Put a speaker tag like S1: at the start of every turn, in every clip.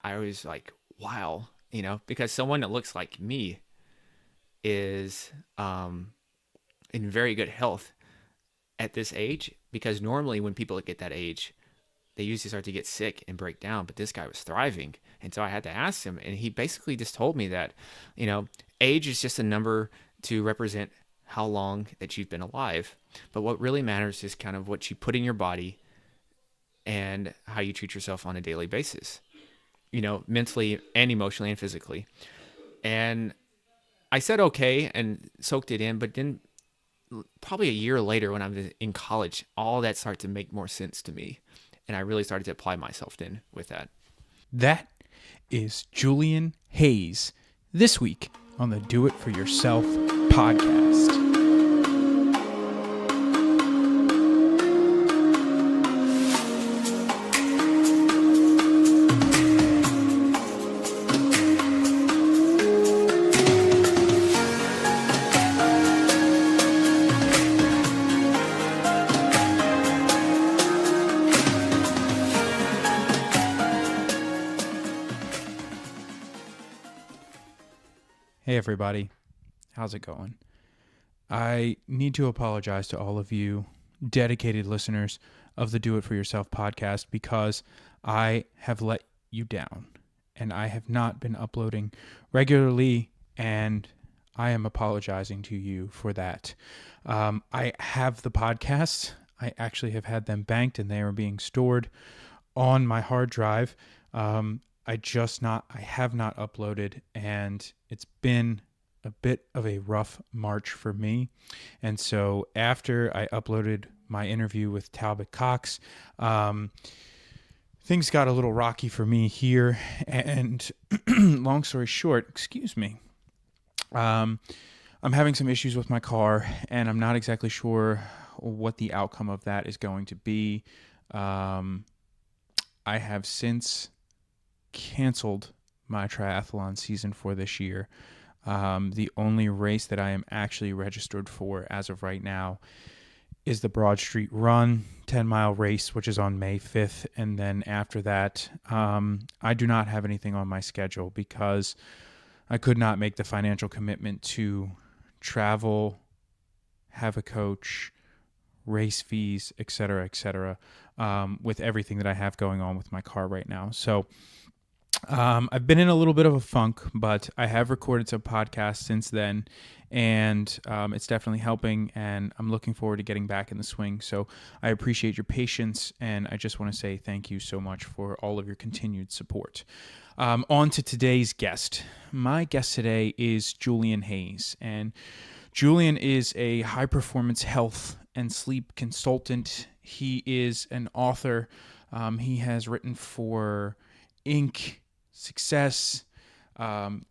S1: I was like, wow, because someone that looks like me is in very good health at this age. Because normally when people get that age, they usually start to get sick and break down. But this guy was thriving. And so I had to ask him. And he basically just told me that, age is just a number to represent how long that you've been alive. But what really matters is kind of what you put in your body and how you treat yourself on a daily basis, mentally and emotionally and physically. And I said okay and soaked it in, but then probably a year later when I was in college, all that started to make more sense to me. And I really started to apply myself in with that.
S2: That is Julian Hayes this week on the Do It For Yourself podcast. Hey everybody, how's it going? I need to apologize to all of you dedicated listeners of the Do It For Yourself podcast because I have let you down and I have not been uploading regularly, and I am apologizing to you for that. I have the podcasts. I actually have had them banked and they are being stored on my hard drive. I have not uploaded, and it's been a bit of a rough March for me. And so after I uploaded my interview with Talbot Cox, things got a little rocky for me here. And long story short, I'm having some issues with my car, and I'm not exactly sure what the outcome of that is going to be. I have since canceled my triathlon season for this year. The only race that I am actually registered for as of right now is the Broad Street Run 10-mile race, which is on May 5th. And then after that, I do not have anything on my schedule because I could not make the financial commitment to travel, have a coach, race fees, et cetera, with everything that I have going on with my car right now. So I've been in a little bit of a funk, but I have recorded some podcasts since then, and it's definitely helping, and I'm looking forward to getting back in the swing. So I appreciate your patience, and I just want to say thank you so much for all of your continued support. On to today's guest. My guest today is Julian Hayes, and Julian is a high-performance health and sleep consultant. He is an author. He has written for Inc., Success.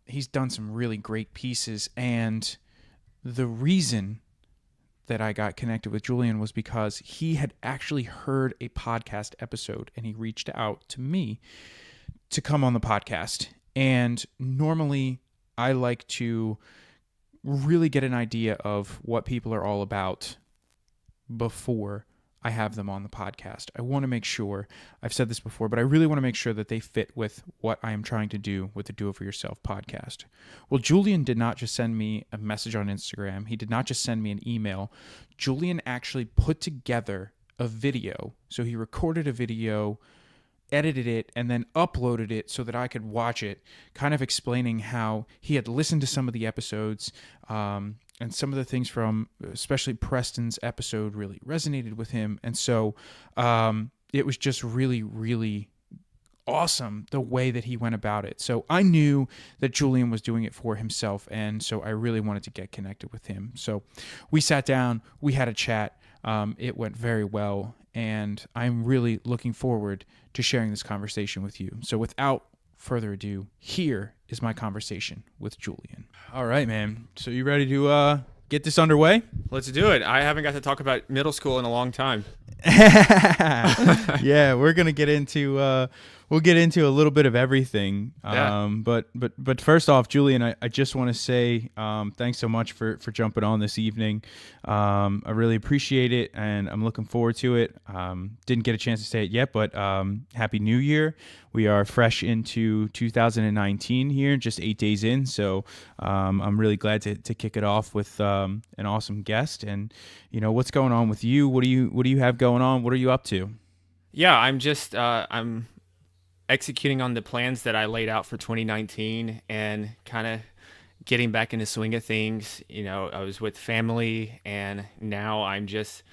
S2: He's done some really great pieces, and the reason that I got connected with Julian was because he had actually heard a podcast episode, and he reached out to me to come on the podcast. And normally I like to really get an idea of what people are all about before I have them on the podcast. I want to make sure, I've said this before, but I really want to make sure that they fit with what I am trying to do with the Do It For Yourself podcast. Well, Julian did not just send me a message on Instagram. He did not just send me an email. Julian actually put together a video. So he recorded a video, edited it, and then uploaded it so that I could watch it, kind of explaining how he had listened to some of the episodes, and some of the things from especially Preston's episode really resonated with him. And so it was just really, really awesome the way that he went about it. So I knew that Julian was doing it for himself, and so I really wanted to get connected with him. So we sat down, we had a chat. It went very well, and I'm really looking forward to sharing this conversation with you. So without further ado, here is my conversation with Julian. All right, man. So you ready to get this underway?
S1: Let's do it. I haven't got to talk about middle school in a long time.
S2: Yeah, we're gonna get into we'll get into a little bit of everything.
S1: Yeah.
S2: But first off, Julian, I just want to say thanks so much for jumping on this evening. I really appreciate it, and I'm looking forward to it. Didn't get a chance to say it yet, but Happy New Year. We are fresh into 2019 here, just 8 days in. So I'm really glad to kick it off with an awesome guest. And what's going on with you? What do you have going on? What are you up to?
S1: Yeah, I'm executing on the plans that I laid out for 2019 and kind of getting back in the swing of things. I was with family, and now I'm just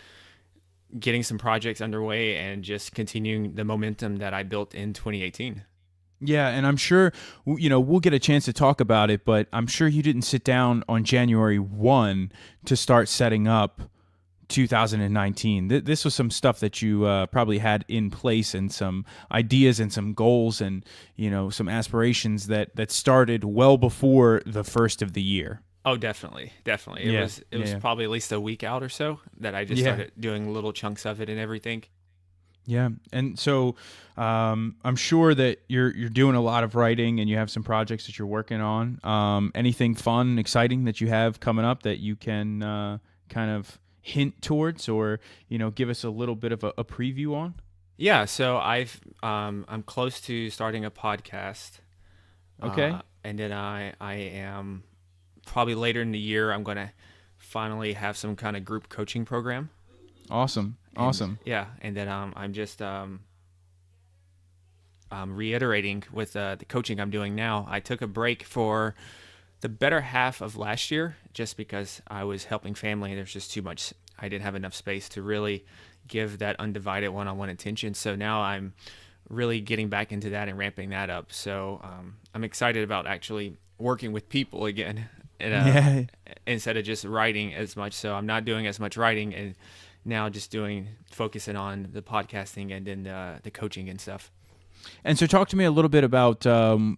S1: getting some projects underway and just continuing the momentum that I built in 2018.
S2: Yeah, and I'm sure we'll get a chance to talk about it, but I'm sure you didn't sit down on January 1 to start setting up 2019. This was some stuff that you probably had in place, and some ideas and some goals, and some aspirations that started well before the first of the year.
S1: Oh, definitely, definitely. It
S2: Yeah,
S1: was it was
S2: yeah,
S1: probably at least a week out or so that I just
S2: yeah,
S1: started doing little chunks of it and everything.
S2: yeah. And so I'm sure that you're doing a lot of writing, and you have some projects that you're working on. Anything fun, exciting that you have coming up that you can kind of hint towards, or give us a little bit of a preview on?
S1: Yeah, so I'm close to starting a podcast,
S2: Okay.
S1: and then I am probably later in the year I'm gonna finally have some kind of group coaching program.
S2: Awesome.
S1: And
S2: Awesome.
S1: yeah, and then I'm just reiterating with the coaching I'm doing now. I took a break for the better half of last year just because I was helping family. There's just too much. I didn't have enough space to really give that undivided one-on-one attention. So now I'm really getting back into that and ramping that up. So I'm excited about actually working with people again, and,
S2: Yeah.
S1: instead of just writing as much. So I'm not doing as much writing, and now just focusing on the podcasting and then the coaching and stuff.
S2: And so, talk to me a little bit about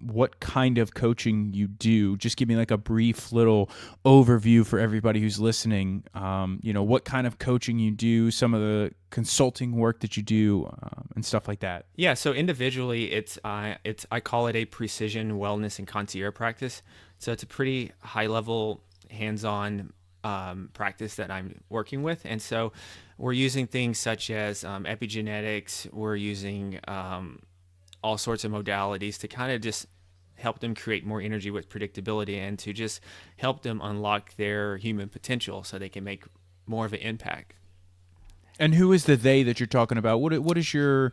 S2: what kind of coaching you do. Just give me like a brief little overview for everybody who's listening. What kind of coaching you do, some of the consulting work that you do, and stuff like that.
S1: Yeah, so individually, I call it a precision wellness and concierge practice. So it's a pretty high level, hands on practice that I'm working with, and so we're using things such as epigenetics. We're using all sorts of modalities to kind of just help them create more energy with predictability, and to just help them unlock their human potential so they can make more of an impact.
S2: And who is the they that you're talking about? What is your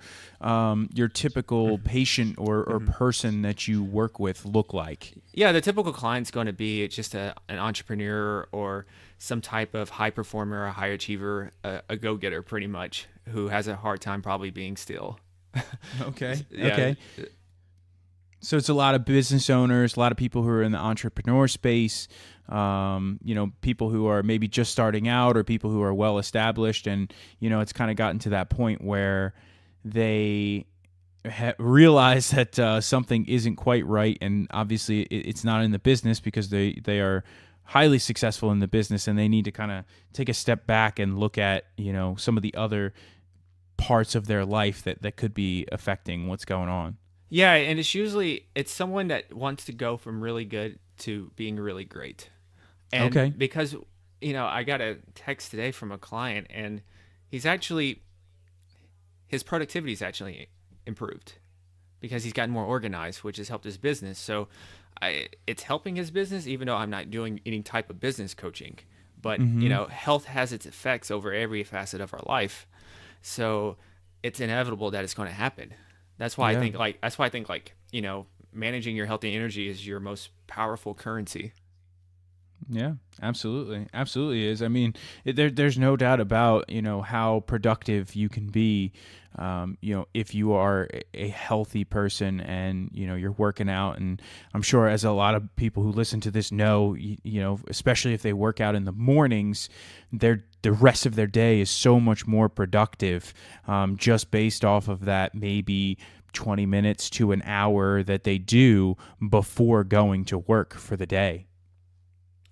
S2: typical patient or
S1: Mhm.
S2: person that you work with look like?
S1: Yeah, the typical client's going to be just an entrepreneur or some type of high performer, a high achiever, a go-getter pretty much, who has a hard time probably being still.
S2: Okay.
S1: Yeah.
S2: Okay. So it's a lot of business owners, a lot of people who are in the entrepreneur space, people who are maybe just starting out, or people who are well established, and it's kind of gotten to that point where they realize that something isn't quite right, and obviously it's not in the business, because they are highly successful in the business, and they need to kind of take a step back and look at some of the other parts of their life that could be affecting what's going on.
S1: Yeah, and it's someone that wants to go from really good to being really great. And
S2: Okay.
S1: because I got a text today from a client, and he's actually his productivity's actually improved because he's gotten more organized, which has helped his business. So it's helping his business, even though I'm not doing any type of business coaching. But
S2: Mm-hmm.
S1: health has its effects over every facet of our life, so it's inevitable that it's going to happen.
S2: Yeah.
S1: That's why I think like managing your healthy energy is your most powerful currency.
S2: Yeah, absolutely, absolutely is. I mean, there's no doubt about how productive you can be, if you are a healthy person, and you're working out. And I'm sure, as a lot of people who listen to this know, especially if they work out in the mornings, the rest of their day is so much more productive, just based off of that maybe 20 minutes to an hour that they do before going to work for the day.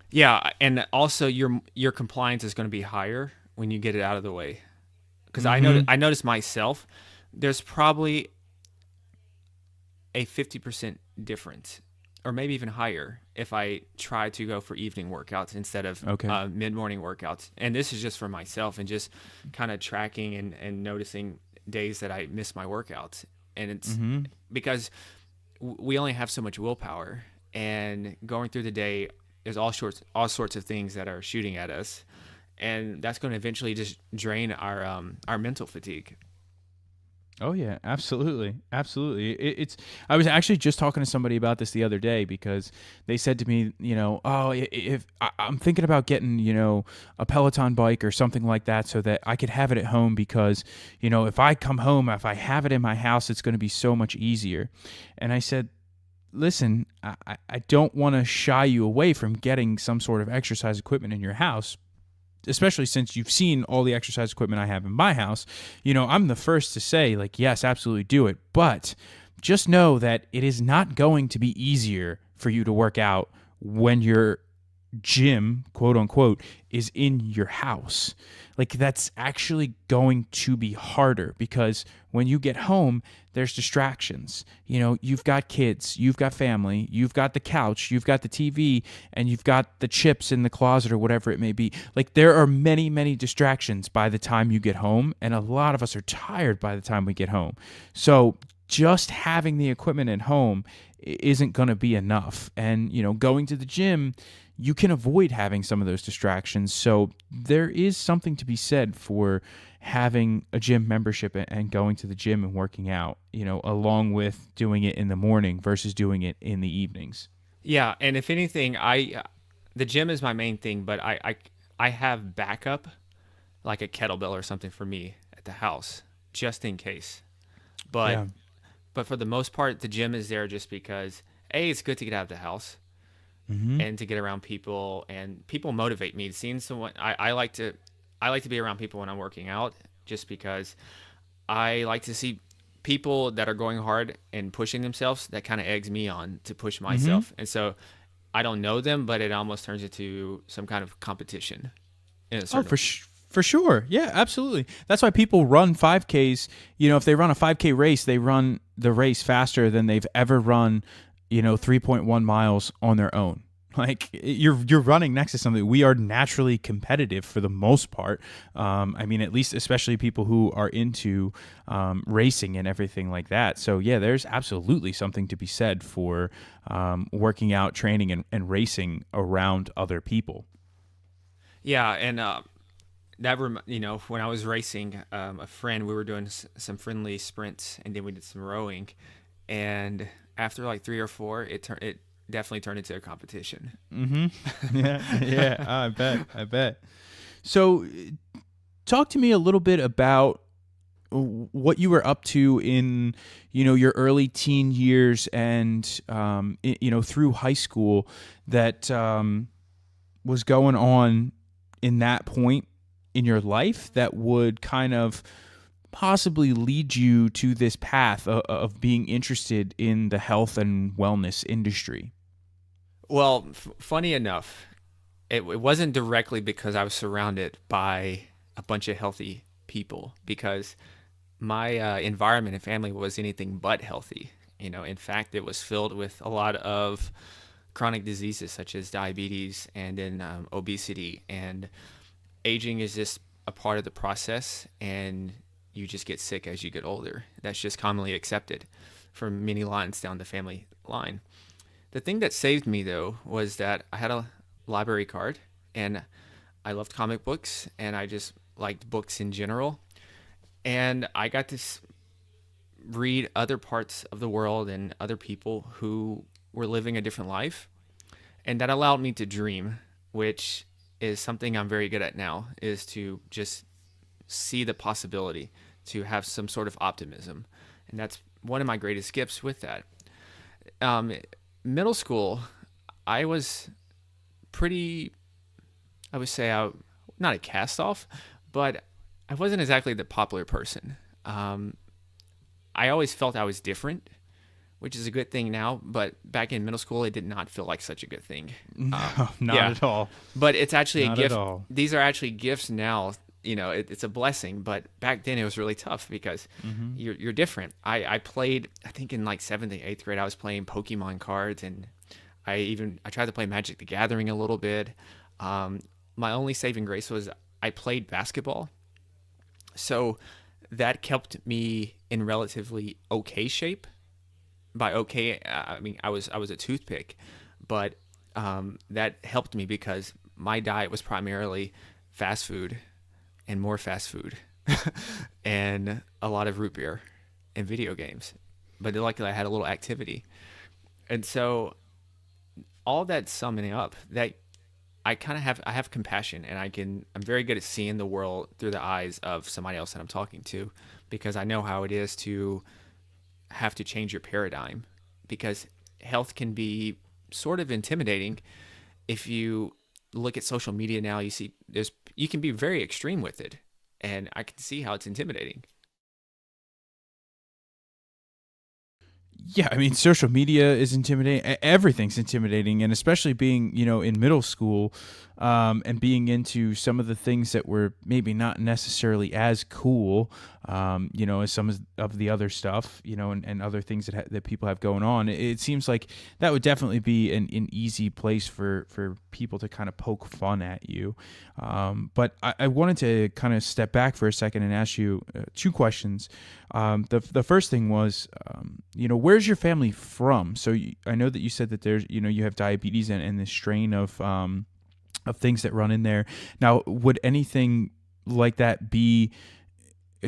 S1: Yeah, and also your compliance is going to be higher when you get it out of the way, because
S2: Mm-hmm.
S1: I noticed myself, there's probably a 50% difference, or maybe even higher, if I try to go for evening workouts instead of
S2: Okay.
S1: mid morning workouts. And this is just for myself and just kind of tracking and noticing days that I miss my workouts. And it's
S2: Mm-hmm.
S1: because we only have so much willpower, and going through the day, there's all sorts of things that are shooting at us, and that's going to eventually just drain our mental fatigue.
S2: Oh yeah, absolutely, absolutely. It's. I was actually just talking to somebody about this the other day because they said to me, oh, if I'm thinking about getting, a Peloton bike or something like that, so that I could have it at home because, if I come home, if I have it in my house, it's going to be so much easier. And I said, listen, I don't want to shy you away from getting some sort of exercise equipment in your house, especially since you've seen all the exercise equipment I have in my house. I'm the first to say, like, yes, absolutely do it. But just know that it is not going to be easier for you to work out when your gym, quote unquote, is in your house. Like, that's actually going to be harder because when you get home, there's distractions. You've got kids, you've got family, you've got the couch, you've got the TV, and you've got the chips in the closet or whatever it may be. Like, there are many, many distractions by the time you get home, and a lot of us are tired by the time we get home. So, just having the equipment at home isn't going to be enough. And, going to the gym, you can avoid having some of those distractions. So there is something to be said for having a gym membership and going to the gym and working out, along with doing it in the morning versus doing it in the evenings.
S1: Yeah, and if anything, I the gym is my main thing, but I have backup, like a kettlebell or something for me at the house just in case. But
S2: Yeah.
S1: for the most part, the gym is there just because a it's good to get out of the house
S2: Mm-hmm.
S1: and to get around people, and people motivate me. Seeing someone, I like to be around people when I'm working out, just because I like to see people that are going hard and pushing themselves. That kind of eggs me on to push
S2: Mm-hmm.
S1: myself, and so I don't know them, but it almost turns into some kind of competition in a
S2: Oh,
S1: certain.
S2: for sure. Yeah, absolutely. That's why people run 5Ks. If they run a 5K race, they run the race faster than they've ever run, 3.1 miles on their own. Like, you're running next to something. We are naturally competitive for the most part. I mean, at least especially people who are into racing and everything like that. So yeah, there's absolutely something to be said for working out, training, and racing around other people.
S1: Yeah, and when I was racing, a friend, we were doing some friendly sprints, and then we did some rowing, and after like three or four, it definitely turned into a competition.
S2: Mm-hmm. Yeah, yeah. I bet. I bet. So, talk to me a little bit about what you were up to in your early teen years and through high school that was going on in that point in your life that would kind of possibly lead you to this path of being interested in the health and wellness industry.
S1: Well, funny enough, it wasn't directly because I was surrounded by a bunch of healthy people, because my environment and family was anything but healthy. In fact, it was filled with a lot of chronic diseases such as diabetes and then obesity. And aging is just a part of the process, and you just get sick as you get older. That's just commonly accepted from many lines down the family line. The thing that saved me, though, was that I had a library card, and I loved comic books, and I just liked books in general. And I got to read other parts of the world and other people who were living a different life. And that allowed me to dream, which is something I'm very good at now, is to just see the possibility, to have some sort of optimism. And that's one of my greatest gifts with that. Um, Middle school, I was pretty, I would say, not a cast off, but I wasn't exactly the popular person. I always felt I was different, which is a good thing now, but back in middle school, it did not feel like such a good thing.
S2: No, not
S1: Yeah,
S2: at all.
S1: but it's actually a
S2: Not at
S1: gift.
S2: all.
S1: These are actually gifts now it's a blessing. But back then it was really tough because
S2: Mm-hmm.
S1: you're different. I played, I think in like seventh and eighth grade, I was playing Pokemon cards, and I tried to play Magic the Gathering a little bit. Um, my only saving grace was I played basketball, so that kept me in relatively okay shape. By okay, I mean I was a toothpick, but that helped me because my diet was primarily fast food and more fast food and a lot of root beer and video games. But luckily, I had a little activity, and so all that summing up, that I have compassion, and I'm very good at seeing the world through the eyes of somebody else that I'm talking to, because I know how it is to have to change your paradigm, because health can be sort of intimidating. If you look at social media now, you can be very extreme with it, and I can see how it's intimidating.
S2: Yeah, I mean, social media is intimidating. Everything's intimidating, and especially being, in middle school, and being into some of the things that were maybe not necessarily as cool, as some of the other stuff, and other things that people have going on. It seems like that would definitely be an easy place for people to kind of poke fun at you. But I wanted to kind of step back for a second and ask you two questions. The first thing was, where's your family from? So I know that you said that there's, you have diabetes and this strain of things that run in there. Now, would anything like that be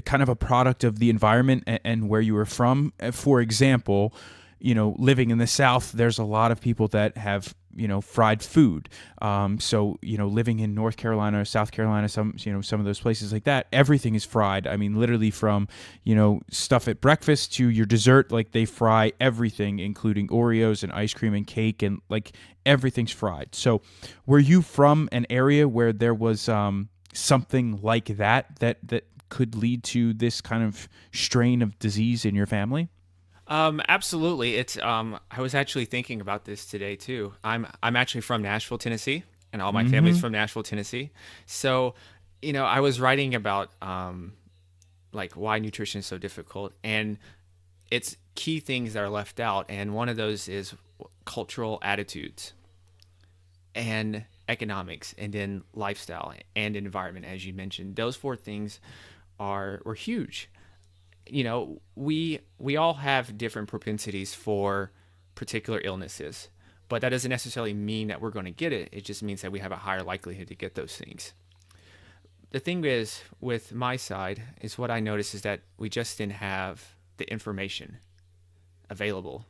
S2: kind of a product of the environment and where you were from? For example, living in the South, there's a lot of people that have, fried food. So, living in North Carolina or South Carolina, some of those places like that, everything is fried. I mean, literally from, stuff at breakfast to your dessert, like they fry everything, including Oreos and ice cream and cake, and like everything's fried. So were you from an area where there was, something like that could lead to this kind of strain of disease in your family?
S1: Absolutely. It's I was actually thinking about this today too. I'm actually from Nashville, Tennessee, and all my family's
S2: Mm-hmm.
S1: from Nashville, Tennessee. So, I was writing about like why nutrition is so difficult, and it's key things that are left out, and one of those is cultural attitudes and economics, and then lifestyle and environment, as you mentioned. Those four things are were huge. We all have different propensities for particular illnesses, but that doesn't necessarily mean that we're going to get it. It just means that we have a higher likelihood to get those things. The thing is, with my side, is what I noticed is that we just didn't have the information available.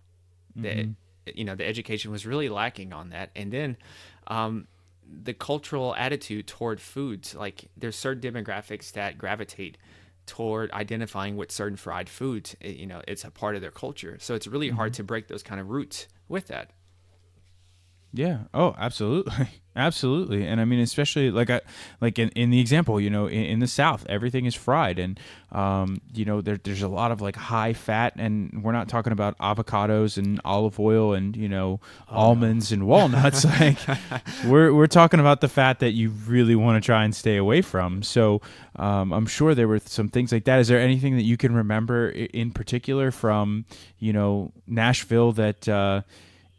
S1: The
S2: Mm-hmm.
S1: the education was really lacking on that, and then the cultural attitude toward foods. Like there's certain demographics that gravitate toward identifying with certain fried foods. It's a part of their culture, so it's really hard
S2: Mm-hmm.
S1: to break those kind of roots with that.
S2: Yeah. Oh, absolutely. Absolutely. And I mean, especially like in the example, in the South, everything is fried, and, there's a lot of like high fat, and we're not talking about avocados and olive oil and,
S1: Oh no.
S2: almonds and walnuts. Like we're talking about the fat that you really want to try and stay away from. So, I'm sure there were some things like that. Is there anything that you can remember in particular from, Nashville that,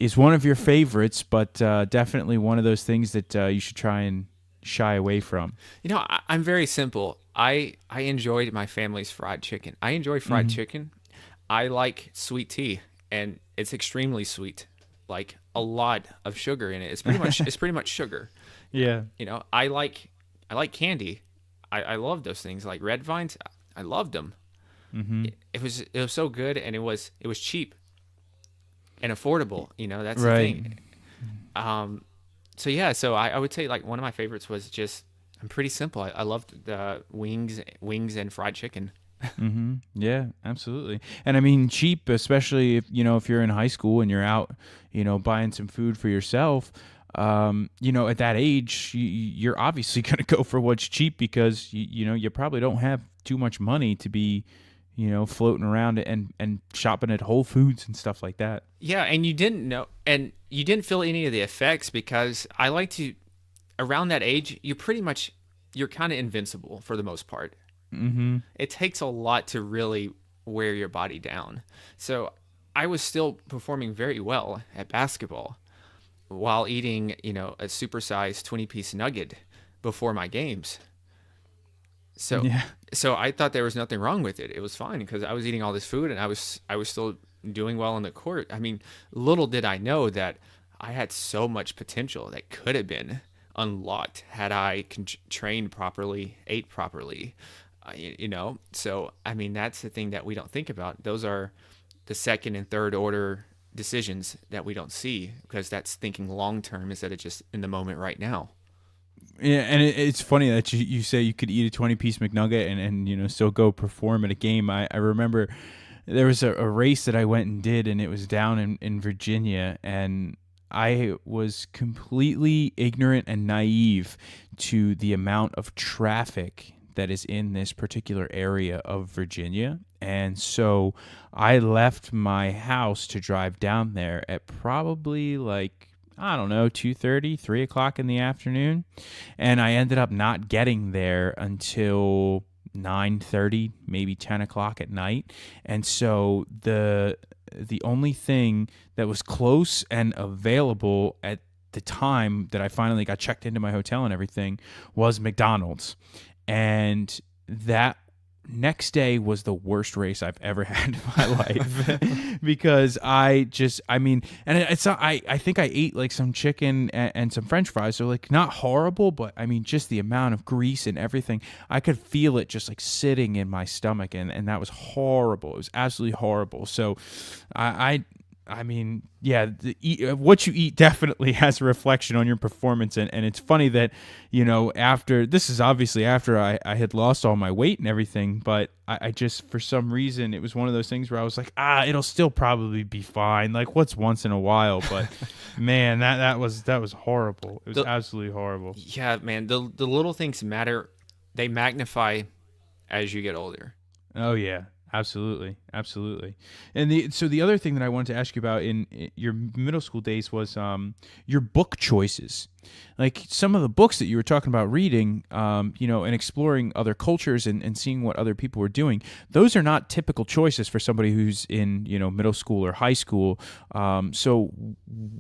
S2: is one of your favorites, but definitely one of those things that you should try and shy away from?
S1: I'm very simple. I enjoyed my family's fried chicken. I enjoy fried
S2: Mm-hmm.
S1: chicken. I like sweet tea, and it's extremely sweet, like a lot of sugar in it. It's pretty much sugar.
S2: Yeah.
S1: I like candy. I love those things like red vines. I loved them.
S2: Mm-hmm.
S1: It was so good, and it was cheap and affordable. That's the
S2: Right.
S1: thing. Um, so yeah, so I would say like one of my favorites was just I'm pretty simple. I loved the wings and fried chicken.
S2: Mm-hmm. Yeah, absolutely. And I mean, cheap, especially if you're in high school and you're out, buying some food for yourself. At that age, you're obviously going to go for what's cheap because you probably don't have too much money to be, floating around and shopping at Whole Foods and stuff like that.
S1: Yeah, and you didn't feel any of the effects because I like to around that age you pretty much you're kind of invincible for the most part.
S2: Mm-hmm.
S1: It takes a lot to really wear your body down. So I was still performing very well at basketball while eating, a supersized 20-piece nugget before my games. So
S2: Yeah.
S1: so I thought there was nothing wrong with it. It was fine because I was eating all this food and I was still doing well on the court. I mean, little did I know that I had so much potential that could have been unlocked had I trained properly, ate properly. So I mean, that's the thing that we don't think about. Those are the second and third order decisions that we don't see because that's thinking long term instead of just in the moment right now.
S2: Yeah, and it's funny that you say you could eat a 20-piece McNugget and still go perform at a game. I remember there was a race that I went and did, and it was down in Virginia, and I was completely ignorant and naive to the amount of traffic that is in this particular area of Virginia. And so I left my house to drive down there at probably like, I don't know, 2:30, 3 o'clock in the afternoon. And I ended up not getting there until 9:30, maybe 10 o'clock at night. And so the only thing that was close and available at the time that I finally got checked into my hotel and everything was McDonald's. And that next day was the worst race I've ever had in my life because and it's not, I think I ate like some chicken and some French fries, so like not horrible, but I mean just the amount of grease and everything, I could feel it just like sitting in my stomach, and that was horrible. It was absolutely horrible. So I mean, yeah, what you eat definitely has a reflection on your performance. And it's funny that, this is obviously after I had lost all my weight and everything, but I just, for some reason, it was one of those things where I was like, it'll still probably be fine. Like, what's once in a while? But man, that was horrible. It was absolutely horrible.
S1: Yeah, man, the little things matter. They magnify as you get older.
S2: Oh yeah, absolutely, absolutely. And the other thing that I wanted to ask you about in your middle school days was your book choices. Like some of the books that you were talking about reading, and exploring other cultures and seeing what other people were doing. Those are not typical choices for somebody who's in middle school or high school. So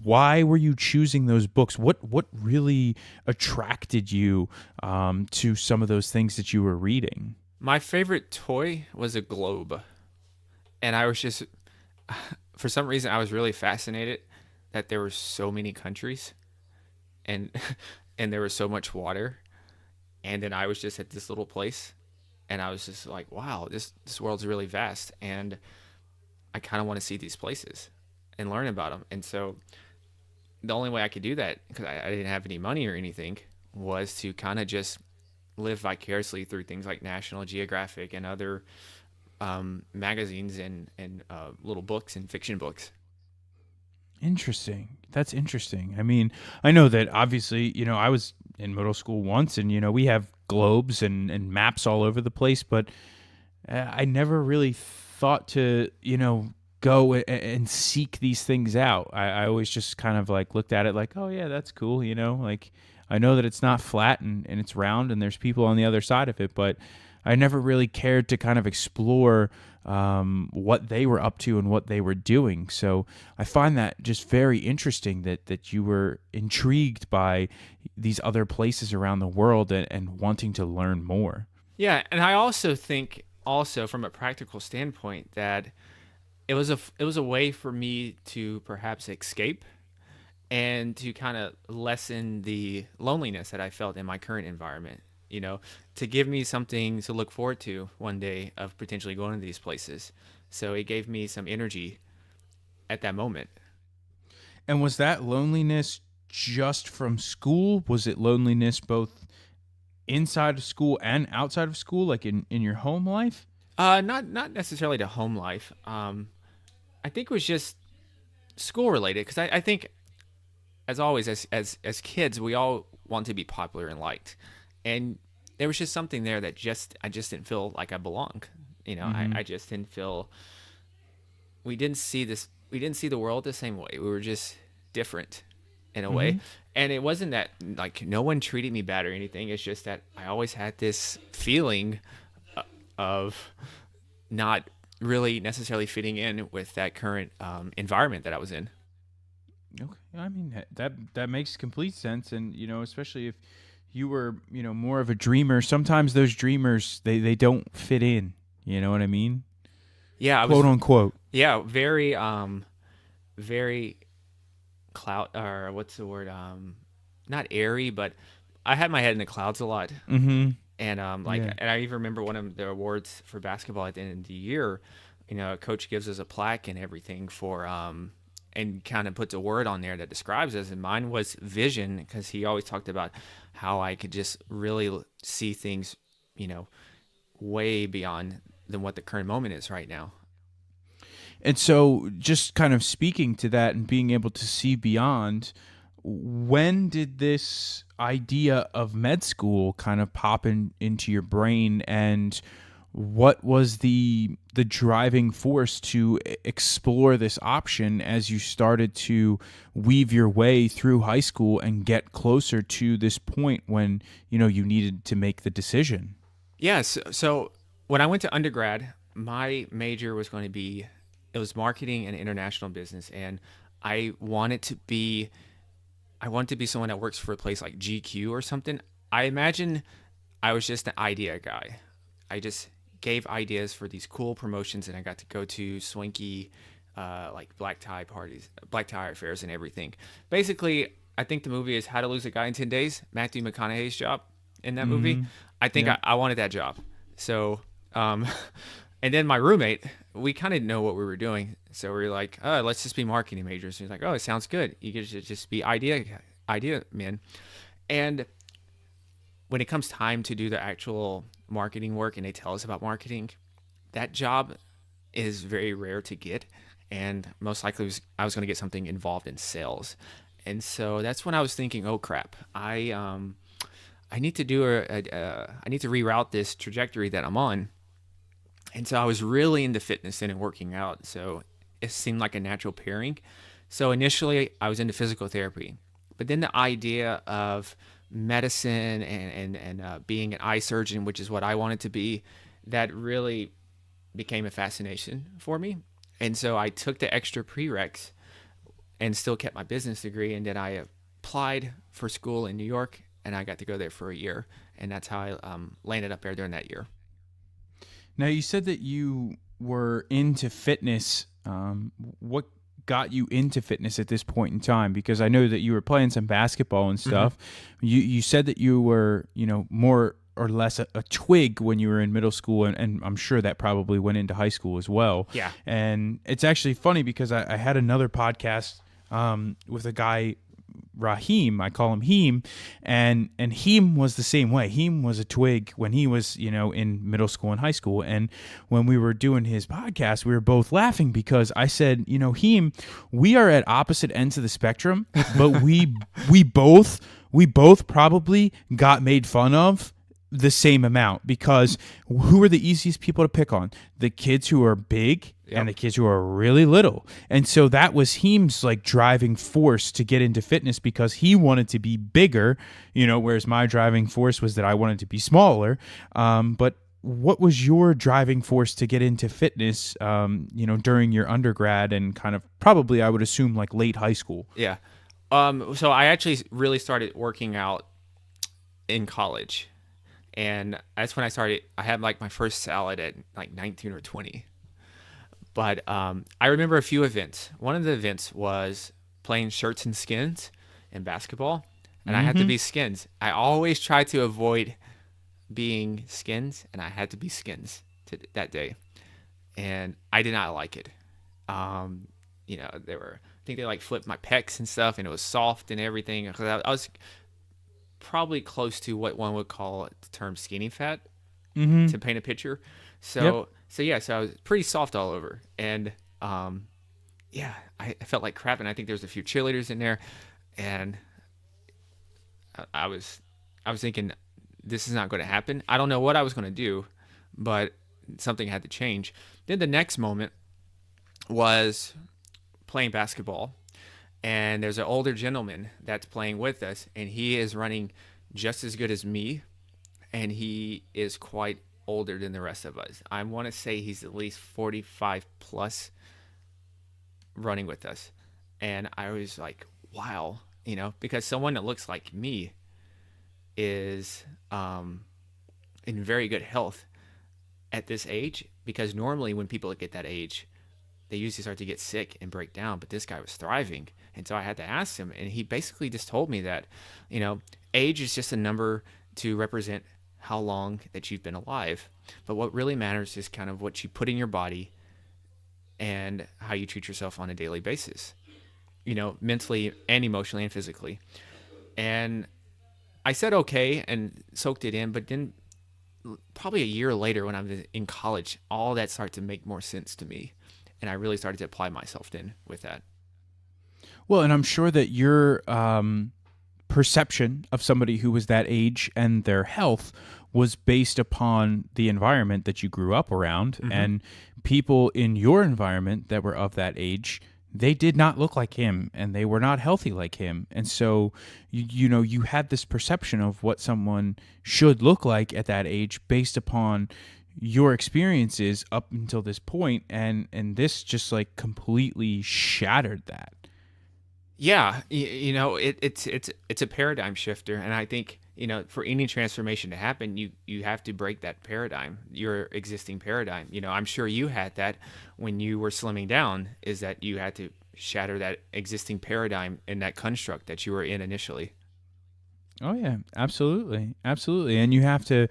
S2: why were you choosing those books? What really attracted you to some of those things that you were reading?
S1: My favorite toy was a globe. And I was just, for some reason, I was really fascinated that there were so many countries and and there was so much water. And then I was just at this little place and I was just like, wow, this world's really vast. And I kind of want to see these places and learn about them. And so the only way I could do that, because I didn't have any money or anything, was to kind of just live vicariously through things like National Geographic and other magazines and little books and fiction books.
S2: Interesting. That's interesting. I mean, I know that obviously, I was in middle school once, and we have globes and maps all over the place, but I never really thought to, go and seek these things out. I always just kind of like looked at it like, oh yeah, that's cool, like I know that it's not flat and it's round and there's people on the other side of it, but I never really cared to kind of explore what they were up to and what they were doing. So I find that just very interesting that you were intrigued by these other places around the world and wanting to learn more.
S1: Yeah, and I also think also from a practical standpoint that it was a way for me to perhaps escape and to kind of lessen the loneliness that I felt in my current environment, to give me something to look forward to one day of potentially going to these places. So it gave me some energy at that moment.
S2: And was that loneliness just from school? Was it loneliness both inside of school and outside of school, like in your home life?
S1: Not necessarily to home life. I think it was just school related because I think as always as kids we all want to be popular and liked, and there was just something there that I just didn't feel like I belonged.
S2: Mm-hmm.
S1: I just didn't feel we didn't see the world the same way. We were just different. in a way.
S2: Mm-hmm.
S1: And it wasn't that like no one treated me bad or anything. It's just that I always had this feeling of not really necessarily fitting in with that current environment that I was in.
S2: Okay, I mean that makes complete sense, and especially if you were more of a dreamer. Sometimes those dreamers they don't fit in. You know what I mean?
S1: Yeah, I
S2: Quote
S1: was.
S2: unquote.
S1: Yeah, very very cloud, or what's the word, not airy, but I had my head in the clouds a lot.
S2: Mm-hmm.
S1: And
S2: Yeah.
S1: and I even remember one of the awards for basketball at the end of the year. A coach gives us a plaque and everything for and kind of puts a word on there that describes us. And mine was vision, because he always talked about how I could just really see things, you know, way beyond than what the current moment is right now.
S2: And so, just kind of speaking to that and being able to see beyond, when did this idea of med school kind of pop into your brain, and what was the driving force to explore this option as you started to weave your way through high school and get closer to this point when you needed to make the decision?
S1: Yes. So when I went to undergrad, my major was going to be, it was marketing and international business, and I wanted to be I wanted to be someone that works for a place like GQ or something. I imagine I was just an idea guy. I just gave ideas for these cool promotions, and I got to go to swanky, like black tie affairs, and everything. Basically, I think the movie is How to Lose a Guy in 10 Days. Matthew McConaughey's job in that movie.
S2: Mm-hmm.
S1: I think
S2: Yep.
S1: I wanted that job. So, um, and then my roommate, we kind of know what we were doing, so we were like, "Oh, let's just be marketing majors." He's like, "Oh, it sounds good. You could just be idea man." And when it comes time to do the actual marketing work and they tell us about marketing, that job is very rare to get. And most likely I was going to get something involved in sales. And so that's when I was thinking, oh crap, I need to I need to reroute this trajectory that I'm on. And so I was really into fitness and working out. So it seemed like a natural pairing. So initially I was into physical therapy, but then the idea of medicine and being an eye surgeon, which is what I wanted to be, that really became a fascination for me. And so I took the extra prereqs and still kept my business degree. And then I applied for school in New York, and I got to go there for a year. And that's how I landed up there during that year.
S2: Now, you said that you were into fitness. What got you into fitness at this point in time? Because I know that you were playing some basketball and
S1: Mm-hmm.
S2: stuff. You said that you were, more or less a twig when you were in middle school, and I'm sure that probably went into high school as well.
S1: Yeah.
S2: And it's actually funny because I had another podcast with a guy, Raheem, I call him Heem, and Heem was the same way. Heem was a twig when he was, in middle school and high school. And when we were doing his podcast, we were both laughing because I said, Heem, we are at opposite ends of the spectrum, but we both probably got made fun of the same amount, because who are the easiest people to pick on? The kids who are big and
S1: Yep.
S2: the kids who are really little. And so that was Heem's like driving force to get into fitness, because he wanted to be bigger, whereas my driving force was that I wanted to be smaller. But what was your driving force to get into fitness, during your undergrad and kind of probably, I would assume, like late high school?
S1: Yeah. So I actually really started working out in college. And that's when I had like my first salad at like 19 or 20. But I remember a few events. One of the events was playing shirts and skins in basketball, and I had to
S2: Mm-hmm.
S1: be skins. I always tried to avoid being skins, and I had to be skins that day, and I did not like it. Um, they were, I think they like flipped my pecs and stuff, and it was soft and everything. 'Cause I was probably close to what one would call the term skinny fat,
S2: Mm-hmm.
S1: to paint a picture.
S2: Yep.
S1: So I was pretty soft all over, and yeah, I felt like crap, and I think there was a few cheerleaders in there, and I was thinking this is not going to happen. I don't know what I was going to do, but something had to change. Then the next moment was playing basketball, and there's an older gentleman that's playing with us, and he is running just as good as me, and he is quite older than the rest of us. I want to say he's at least 45 plus running with us. And I was like, wow, because someone that looks like me is in very good health at this age. Because normally when people get that age, they usually start to get sick and break down. But this guy was thriving. And so I had to ask him. And he basically just told me that, age is just a number to represent how long that you've been alive. But what really matters is kind of what you put in your body and how you treat yourself on a daily basis, mentally and emotionally and physically. And I said okay and soaked it in, but then probably a year later when I was in college, all that started to make more sense to me. And I really started to apply myself then with that.
S2: Well, and I'm sure that your perception of somebody who was that age and their health was based upon the environment that you grew up around. Mm-hmm. And people in your environment that were of that age, they did not look like him and they were not healthy like him. And so, you had this perception of what someone should look like at that age based upon your experiences up until this point. And this just like completely shattered that.
S1: Yeah, it's a paradigm shifter, and I think for any transformation to happen, you have to break that paradigm, your existing paradigm. I'm sure you had that when you were slimming down, is that you had to shatter that existing paradigm and that construct that you were in initially.
S2: Oh yeah, absolutely, absolutely, and you have to.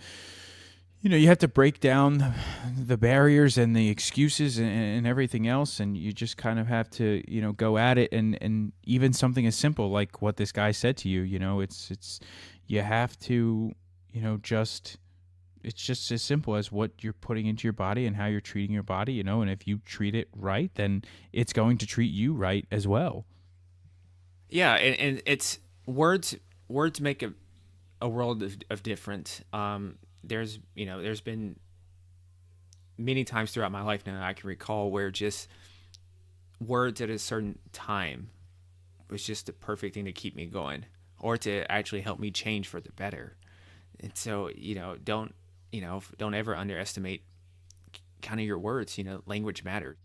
S2: You have to break down the barriers and the excuses and everything else, and you just kind of have to, go at it. And even something as simple like what this guy said to you, it's you have to, it's just as simple as what you're putting into your body and how you're treating your body, and if you treat it right, then it's going to treat you right as well.
S1: Yeah, and it's words make a world of difference. There's been many times throughout my life now I can recall where just words at a certain time was just the perfect thing to keep me going or to actually help me change for the better. And so, don't ever underestimate kind of your words. Language matters.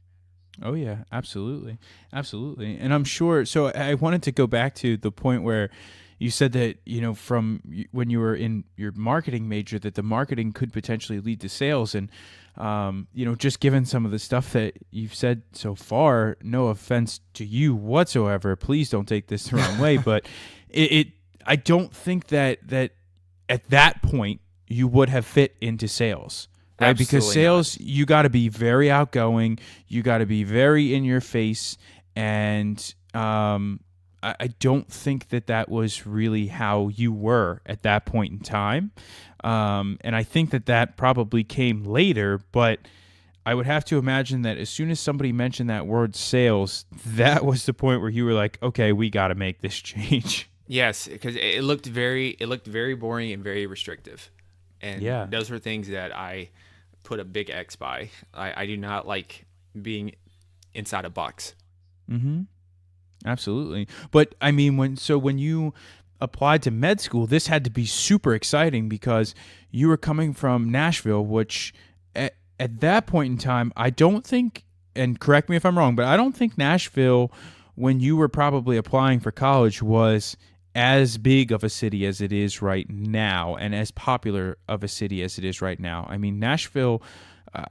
S2: Oh yeah, absolutely. Absolutely. And I'm sure, so I wanted to go back to the point where you said that, from when you were in your marketing major, that the marketing could potentially lead to sales. And, just given some of the stuff that you've said so far, no offense to you whatsoever, please don't take this the wrong way, but I don't think that at that point you would have fit into sales. Right?
S1: Absolutely
S2: because sales,
S1: not.
S2: You got to be very outgoing, you got to be very in your face, and I don't think that was really how you were at that point in time. And I think that probably came later, but I would have to imagine that as soon as somebody mentioned that word sales, that was the point where you were like, okay, we got to make this change.
S1: Yes, because it looked very boring and very restrictive. And
S2: yeah,
S1: those were things that I put a big X by. I do not like being inside a box.
S2: Mm-hmm. Absolutely. But I mean, when you applied to med school, this had to be super exciting because you were coming from Nashville, which at that point in time, I don't think, and correct me if I'm wrong, but I don't think Nashville, when you were probably applying for college, was as big of a city as it is right now and as popular of a city as it is right now. I mean, Nashville,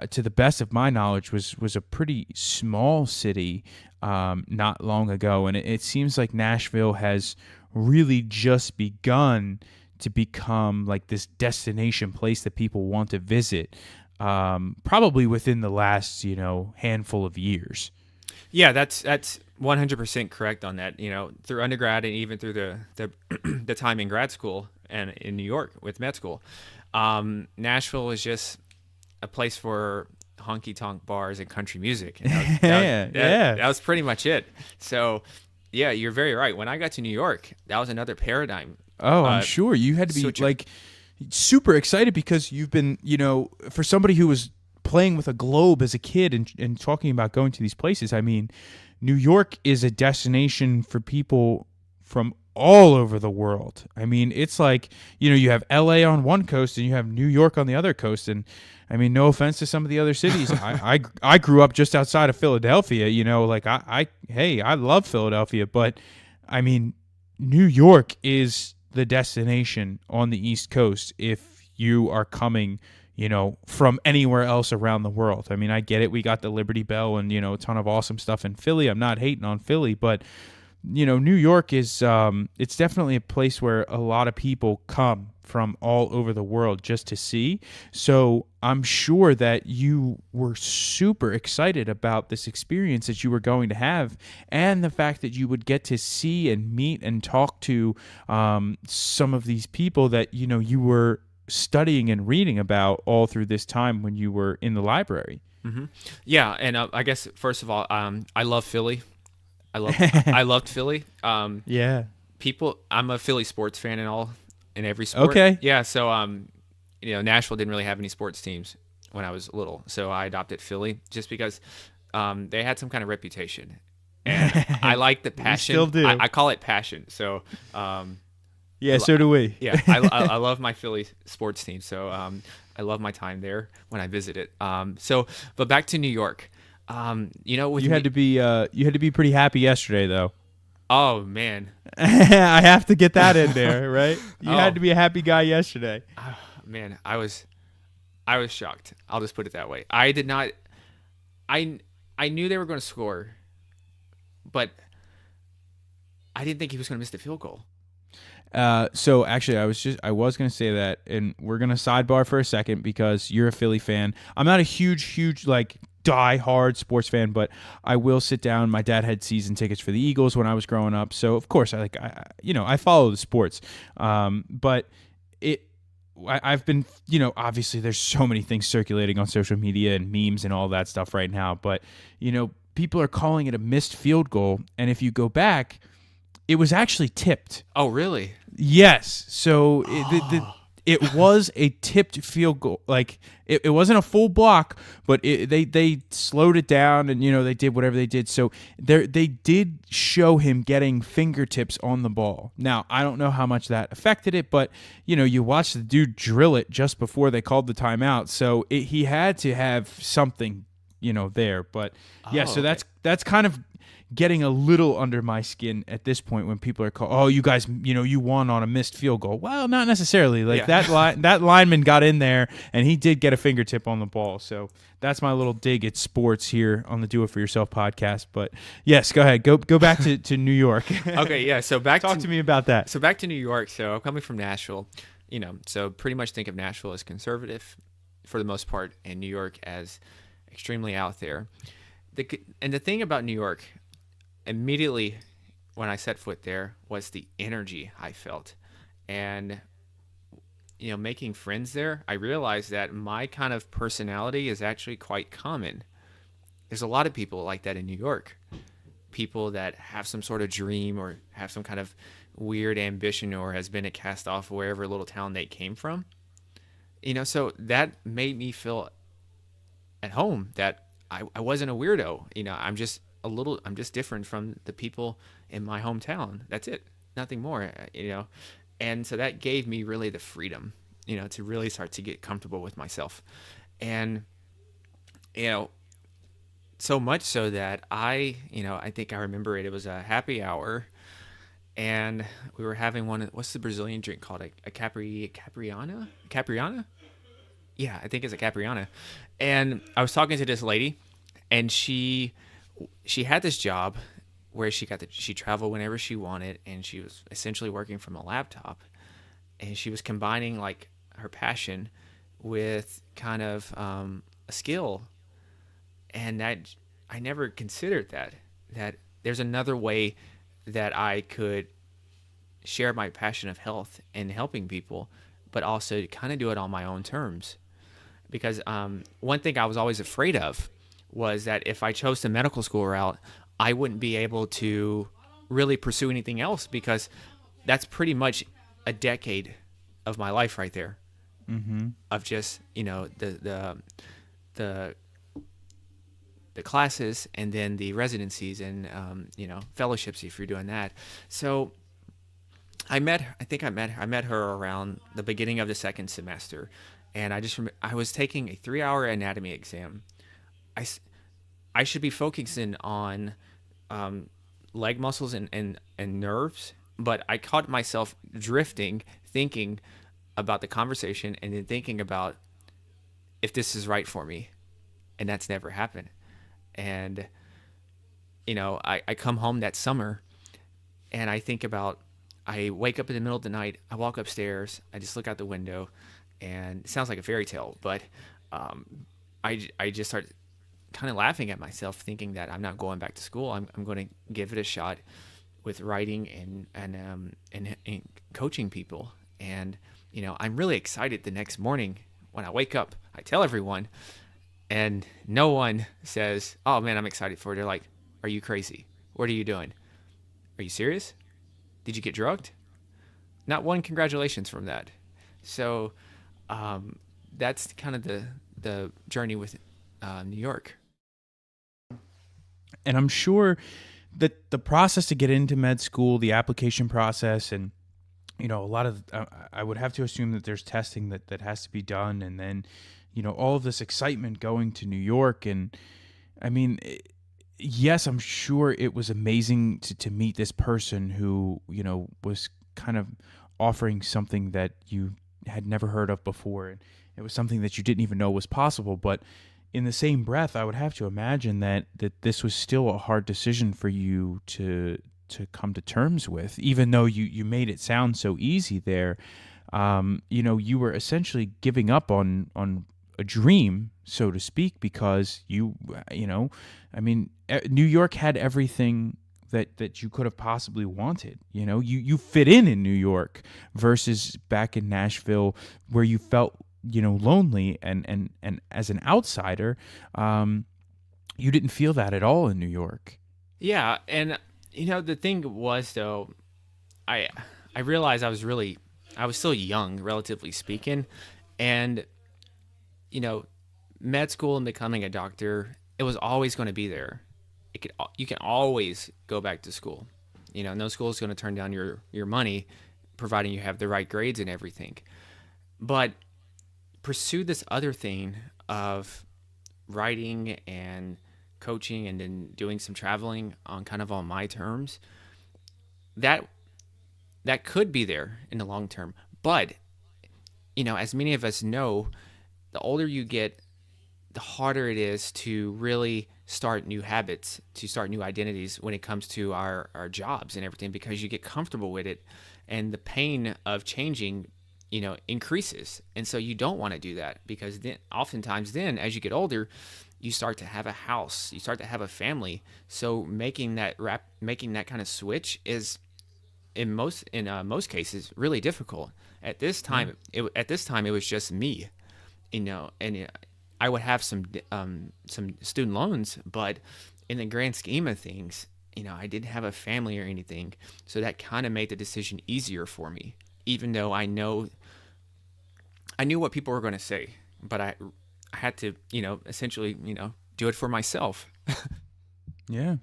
S2: to the best of my knowledge, was a pretty small city not long ago, and it seems like Nashville has really just begun to become like this destination place that people want to visit, probably within the last handful of years.
S1: Yeah, that's 100% correct on that. Through undergrad and even through the the time in grad school and in New York with med school, Nashville is just a place for honky tonk bars and country music. And that was pretty much it. So, yeah, you're very right. When I got to New York, that was another paradigm.
S2: Oh, I'm sure you had to be like super excited because you've been, for somebody who was playing with a globe as a kid and talking about going to these places. I mean, New York is a destination for people from all over the world. I mean, it's like, you have LA on one coast and you have New York on the other coast. And I mean, no offense to some of the other cities. I grew up just outside of Philadelphia, like I love Philadelphia, but I mean, New York is the destination on the East Coast if you are coming, from anywhere else around the world. I mean, I get it. We got the Liberty Bell and, a ton of awesome stuff in Philly. I'm not hating on Philly, but New York is it's definitely a place where a lot of people come from all over the world just to see. So I'm sure that you were super excited about this experience that you were going to have, and the fact that you would get to see and meet and talk to some of these people that you were studying and reading about all through this time when you were in the library.
S1: Mm-hmm. Yeah, and I guess first of all, I love Philly. I loved Philly.
S2: Yeah.
S1: I'm a Philly sports fan in every sport.
S2: Okay.
S1: Yeah. So, Nashville didn't really have any sports teams when I was little, so I adopted Philly just because they had some kind of reputation, and I like the passion.
S2: We still do.
S1: I call it passion. So,
S2: yeah, so do we.
S1: Yeah, I love my Philly sports team. So, I love my time there when I visited. But back to New York.
S2: You had to be pretty happy yesterday, though.
S1: Oh man,
S2: I have to get that in there, right? You had to be a happy guy yesterday.
S1: Man, I was shocked. I'll just put it that way. I did not. I knew they were going to score, but I didn't think he was going to miss the field goal.
S2: So actually, I was going to say that, and we're going to sidebar for a second because you're a Philly fan. I'm not a huge like die-hard sports fan, but I will sit down. My dad had season tickets for the Eagles when I was growing up, so of course I follow the sports. But I've been, obviously there's so many things circulating on social media and memes and all that stuff right now, but people are calling it a missed field goal, and if you go back, it was actually tipped.
S1: Oh, really?
S2: Yes. So it was a tipped field goal. Like it wasn't a full block, but they slowed it down and they did whatever they did. So they did show him getting fingertips on the ball. Now I don't know how much that affected it, but you watched the dude drill it just before they called the timeout. So he had to have something there. But yeah, so
S1: okay.
S2: that's kind of getting a little under my skin at this point when people are called, oh, you guys, you won on a missed field goal. Well, not necessarily. Like that lineman got in there and he did get a fingertip on the ball. So that's my little dig at sports here on the Do It For Yourself podcast. But yes, go ahead. Go back to New York.
S1: Okay, yeah. So
S2: talk to me about that.
S1: So back to New York. So I'm coming from Nashville, so pretty much think of Nashville as conservative for the most part and New York as extremely out there. And the thing about New York, immediately when I set foot there, was the energy I felt. And, making friends there, I realized that my kind of personality is actually quite common. There's a lot of people like that in New York. People that have some sort of dream or have some kind of weird ambition or has been a cast off wherever little town they came from. So that made me feel at home, that I wasn't a weirdo. I'm just different from the people in my hometown. That's it. Nothing more, And so that gave me really the freedom, to really start to get comfortable with myself. And, so much so that I think I remember it. It was a happy hour and we were having what's the Brazilian drink called? A Capriana? Capriana? Yeah, I think it's a Capriana. And I was talking to this lady and she had this job where she traveled whenever she wanted, and she was essentially working from a laptop, and she was combining like her passion with kind of a skill, and that I never considered that there's another way that I could share my passion of health and helping people, but also kind of do it on my own terms, because one thing I was always afraid of was that if I chose the medical school route, I wouldn't be able to really pursue anything else, because that's pretty much a decade of my life right there.
S2: Mm-hmm.
S1: Of just, the the the classes and then the residencies and fellowships if you're doing that. So I met her around the beginning of the second semester, and I was taking a 3 hour anatomy exam. I I should be focusing on um, leg muscles and nerves, but I caught myself drifting, thinking about the conversation and then thinking about if this is right for me. And that's never happened. And, I come home that summer and I wake up in the middle of the night, I walk upstairs, I just look out the window, and it sounds like a fairy tale, but um, I just start kind of laughing at myself, thinking that I'm not going back to school. I'm going to give it a shot with writing and coaching people. And I'm really excited the next morning when I wake up. I tell everyone, and no one says, "Oh man, I'm excited for it." They're like, "Are you crazy? What are you doing? Are you serious? Did you get drugged?" Not one congratulations from that. So um, that's kind of the journey with New York.
S2: And I'm sure that the process to get into med school, the application process, and a lot of I would have to assume that there's testing that has to be done, and then all of this excitement going to New York. And I mean, yes, I'm sure it was amazing to meet this person who was kind of offering something that you had never heard of before, and it was something that you didn't even know was possible. But in the same breath, I would have to imagine that this was still a hard decision for you to come to terms with, even though you made it sound so easy there. You were essentially giving up on a dream, so to speak, because New York had everything that you could have possibly wanted. You fit in New York versus back in Nashville, where you felt lonely and as an outsider. You didn't feel that at all in New York.
S1: Yeah, and the thing was though, I I realized I was still young, relatively speaking, and you know, med school and becoming a doctor, it was always going to be there. You can always go back to school. No school is going to turn down your money, providing you have the right grades and everything. But pursue this other thing of writing and coaching and then doing some traveling on kind of on my terms. That that could be there in the long term. But, as many of us know, the older you get, the harder it is to really start new habits, to start new identities when it comes to our jobs and everything, because you get comfortable with it and the pain of changing, increases. And so you don't want to do that, because then oftentimes then as you get older, you start to have a house, you start to have a family. So making that kind of switch is in most cases really difficult. At this
S2: Yeah.
S1: time, it was just me, and I would have some student loans, but in the grand scheme of things, I didn't have a family or anything, so that kind of made the decision easier for me. Even though I knew what people were going to say, but I had to, essentially, do it for myself.
S2: Yeah.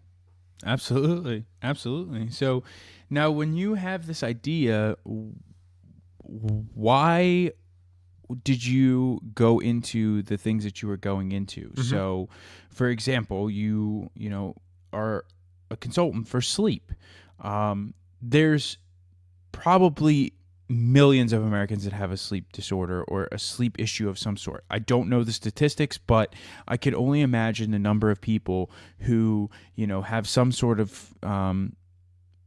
S2: Absolutely. Absolutely. So now when you have this idea, why did you go into the things that you were going into?
S1: Mm-hmm.
S2: So, for example, are a consultant for sleep. There's probably millions of Americans that have a sleep disorder or a sleep issue of some sort. I don't know the statistics, but I could only imagine the number of people who, have some sort of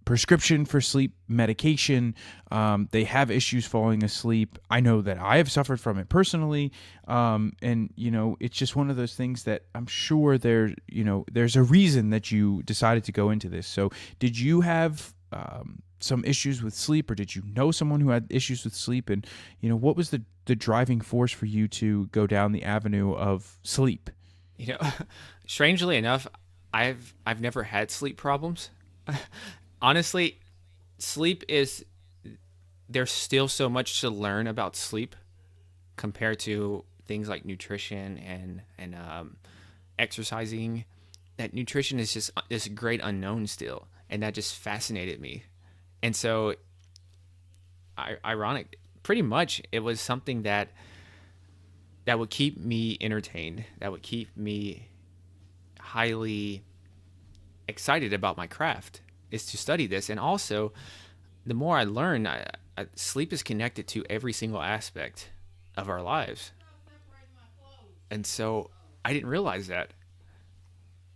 S2: prescription for sleep medication. They have issues falling asleep. I know that I have suffered from it personally. And, it's just one of those things that I'm sure there's a reason that you decided to go into this. So did you have some issues with sleep, or did you know someone who had issues with sleep? And, what was the driving force for you to go down the avenue of sleep?
S1: You know, strangely enough, I've never had sleep problems. Honestly, sleep is there's still so much to learn about sleep compared to things like nutrition and exercising, that nutrition is just this great unknown still, and that just fascinated me. And so, ironic, pretty much, it was something that would keep me entertained, that would keep me highly excited about my craft, is to study this. And also, the more I learn, sleep is connected to every single aspect of our lives. And so I didn't realize that.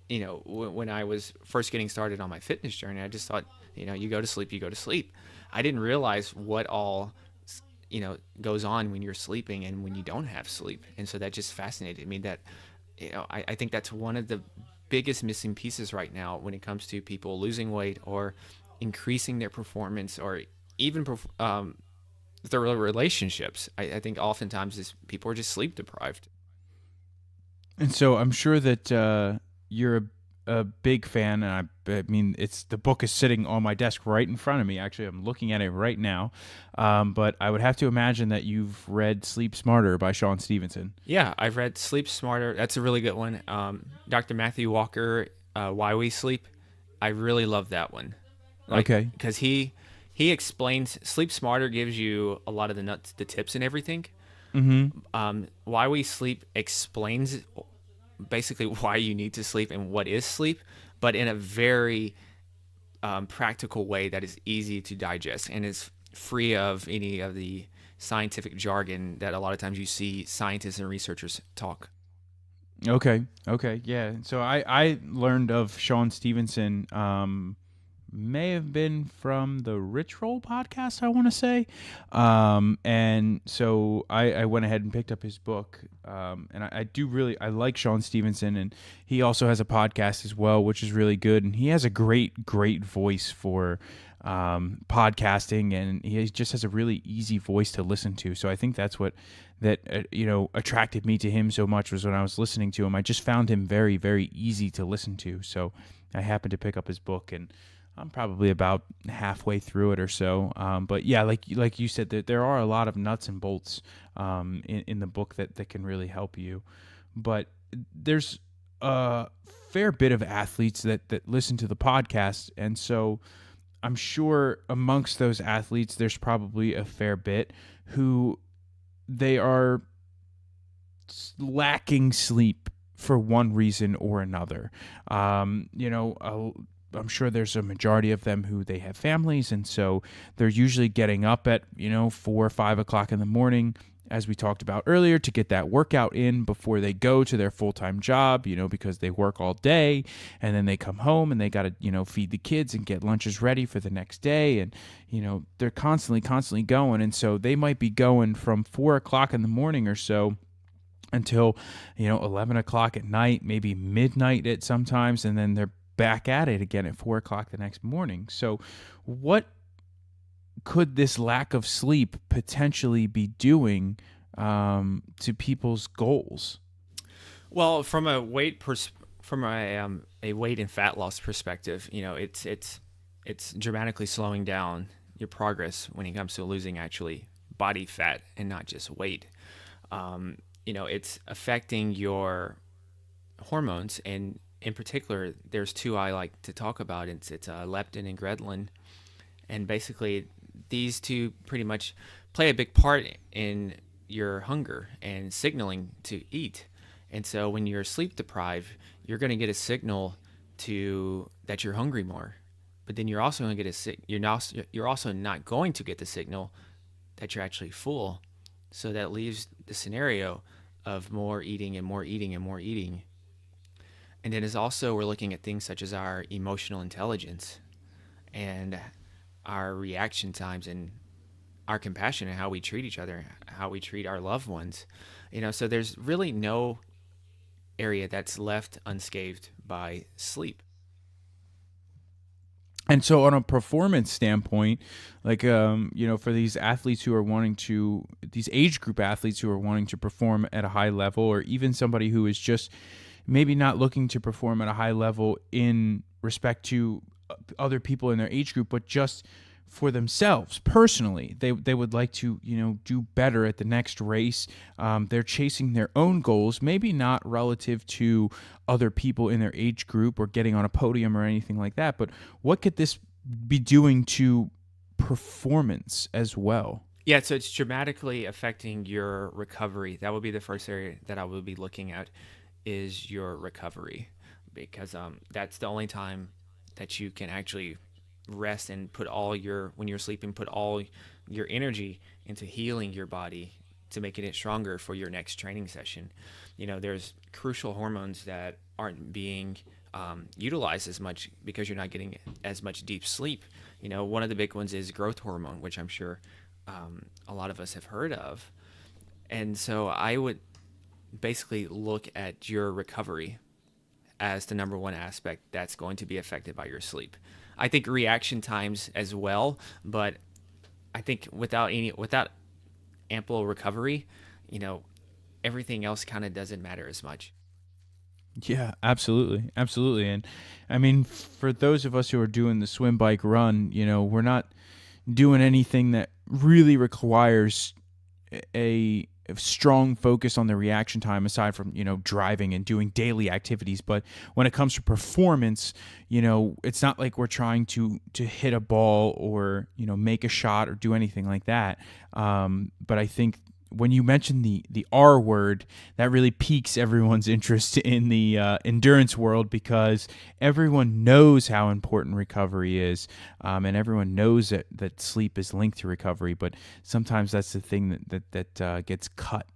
S1: When I was first getting started on my fitness journey, I just thought, you go to sleep, you go to sleep. I didn't realize what all, goes on when you're sleeping and when you don't have sleep. And so that just fascinated me. That, I think that's one of the biggest missing pieces right now when it comes to people losing weight or increasing their performance, or even their relationships. I think oftentimes is people are just sleep deprived.
S2: And so I'm sure that you're a big fan, and I mean, it's the book is sitting on my desk right in front of me. Actually, I'm looking at it right now. But I would have to imagine that you've read Sleep Smarter by Sean Stevenson.
S1: Yeah, I've read Sleep Smarter. That's a really good one. Dr. Matthew Walker, Why We Sleep. I really love that one.
S2: Okay.
S1: Because he explains, Sleep Smarter gives you a lot of the tips and everything. Why We Sleep explains basically why you need to sleep and what is sleep, but in a very practical way that is easy to digest and is free of any of the scientific jargon that a lot of times you see scientists and researchers talk.
S2: Okay. Yeah. So I learned of Sean Stevenson. May have been from the Rich Roll podcast, I want to say. And so I went ahead and picked up his book. And I like Sean Stevenson, and he also has a podcast as well, which is really good. And he has a great voice for podcasting, and he just has a really easy voice to listen to. So I think that's what attracted me to him so much, was when I was listening to him. I just found him very, very easy to listen to. So I happened to pick up his book, and I'm probably about halfway through it or so. But yeah, like you said, there are a lot of nuts and bolts in the book that can really help you. But there's a fair bit of athletes that listen to the podcast, and so I'm sure amongst those athletes, there's probably a fair bit who they are lacking sleep for one reason or another. I'm sure there's a majority of them who they have families, and so they're usually getting up at 4 or 5 o'clock in the morning, as we talked about earlier, to get that workout in before they go to their full-time job, because they work all day, and then they come home and they got to feed the kids and get lunches ready for the next day, and they're constantly going. And so they might be going from 4 o'clock in the morning or so until 11 o'clock at night, maybe midnight at sometimes, and then they're back at it again at 4 o'clock the next morning. So what could this lack of sleep potentially be doing to people's goals?
S1: Well, from a weight a weight and fat loss perspective, it's dramatically slowing down your progress when it comes to losing actually body fat and not just weight. It's affecting your hormones, and in particular, there's two I like to talk about. It's leptin and ghrelin, and basically these two pretty much play a big part in your hunger and signaling to eat. And so when you're sleep deprived, you're going to get a signal that you're hungry more. But then you're also going to get you're also not going to get the signal that you're actually full. So that leaves the scenario of more eating and more eating and more eating. And then we're looking at things such as our emotional intelligence and our reaction times and our compassion and how we treat each other, how we treat our loved ones. So there's really no area that's left unscathed by sleep.
S2: And so on a performance standpoint, like, for these athletes who are these age group athletes who are wanting to perform at a high level, or even somebody who is just maybe not looking to perform at a high level in respect to other people in their age group, but just for themselves personally. They would like to, do better at the next race. They're chasing their own goals, maybe not relative to other people in their age group or getting on a podium or anything like that. But what could this be doing to performance as well?
S1: Yeah, so it's dramatically affecting your recovery. That would be the first area that I would be looking at is your recovery, because that's the only time that you can actually rest and put all your when you're sleeping, put all your energy into healing your body to making it stronger for your next training session. There's crucial hormones that aren't being utilized as much because you're not getting as much deep sleep. One of the big ones is growth hormone, which I'm sure a lot of us have heard of. And so I would basically look at your recovery as the number one aspect that's going to be affected by your sleep. I think reaction times as well, but I think without ample recovery, everything else kind of doesn't matter as much.
S2: Yeah, absolutely. Absolutely. And I mean, for those of us who are doing the swim, bike, run, we're not doing anything that really requires a strong focus on the reaction time aside from driving and doing daily activities. But when it comes to performance, it's not like we're trying to hit a ball or make a shot or do anything like that. But I think when you mention the R word, that really piques everyone's interest in the endurance world, because everyone knows how important recovery is, and everyone knows that sleep is linked to recovery. But sometimes that's the thing that gets cut,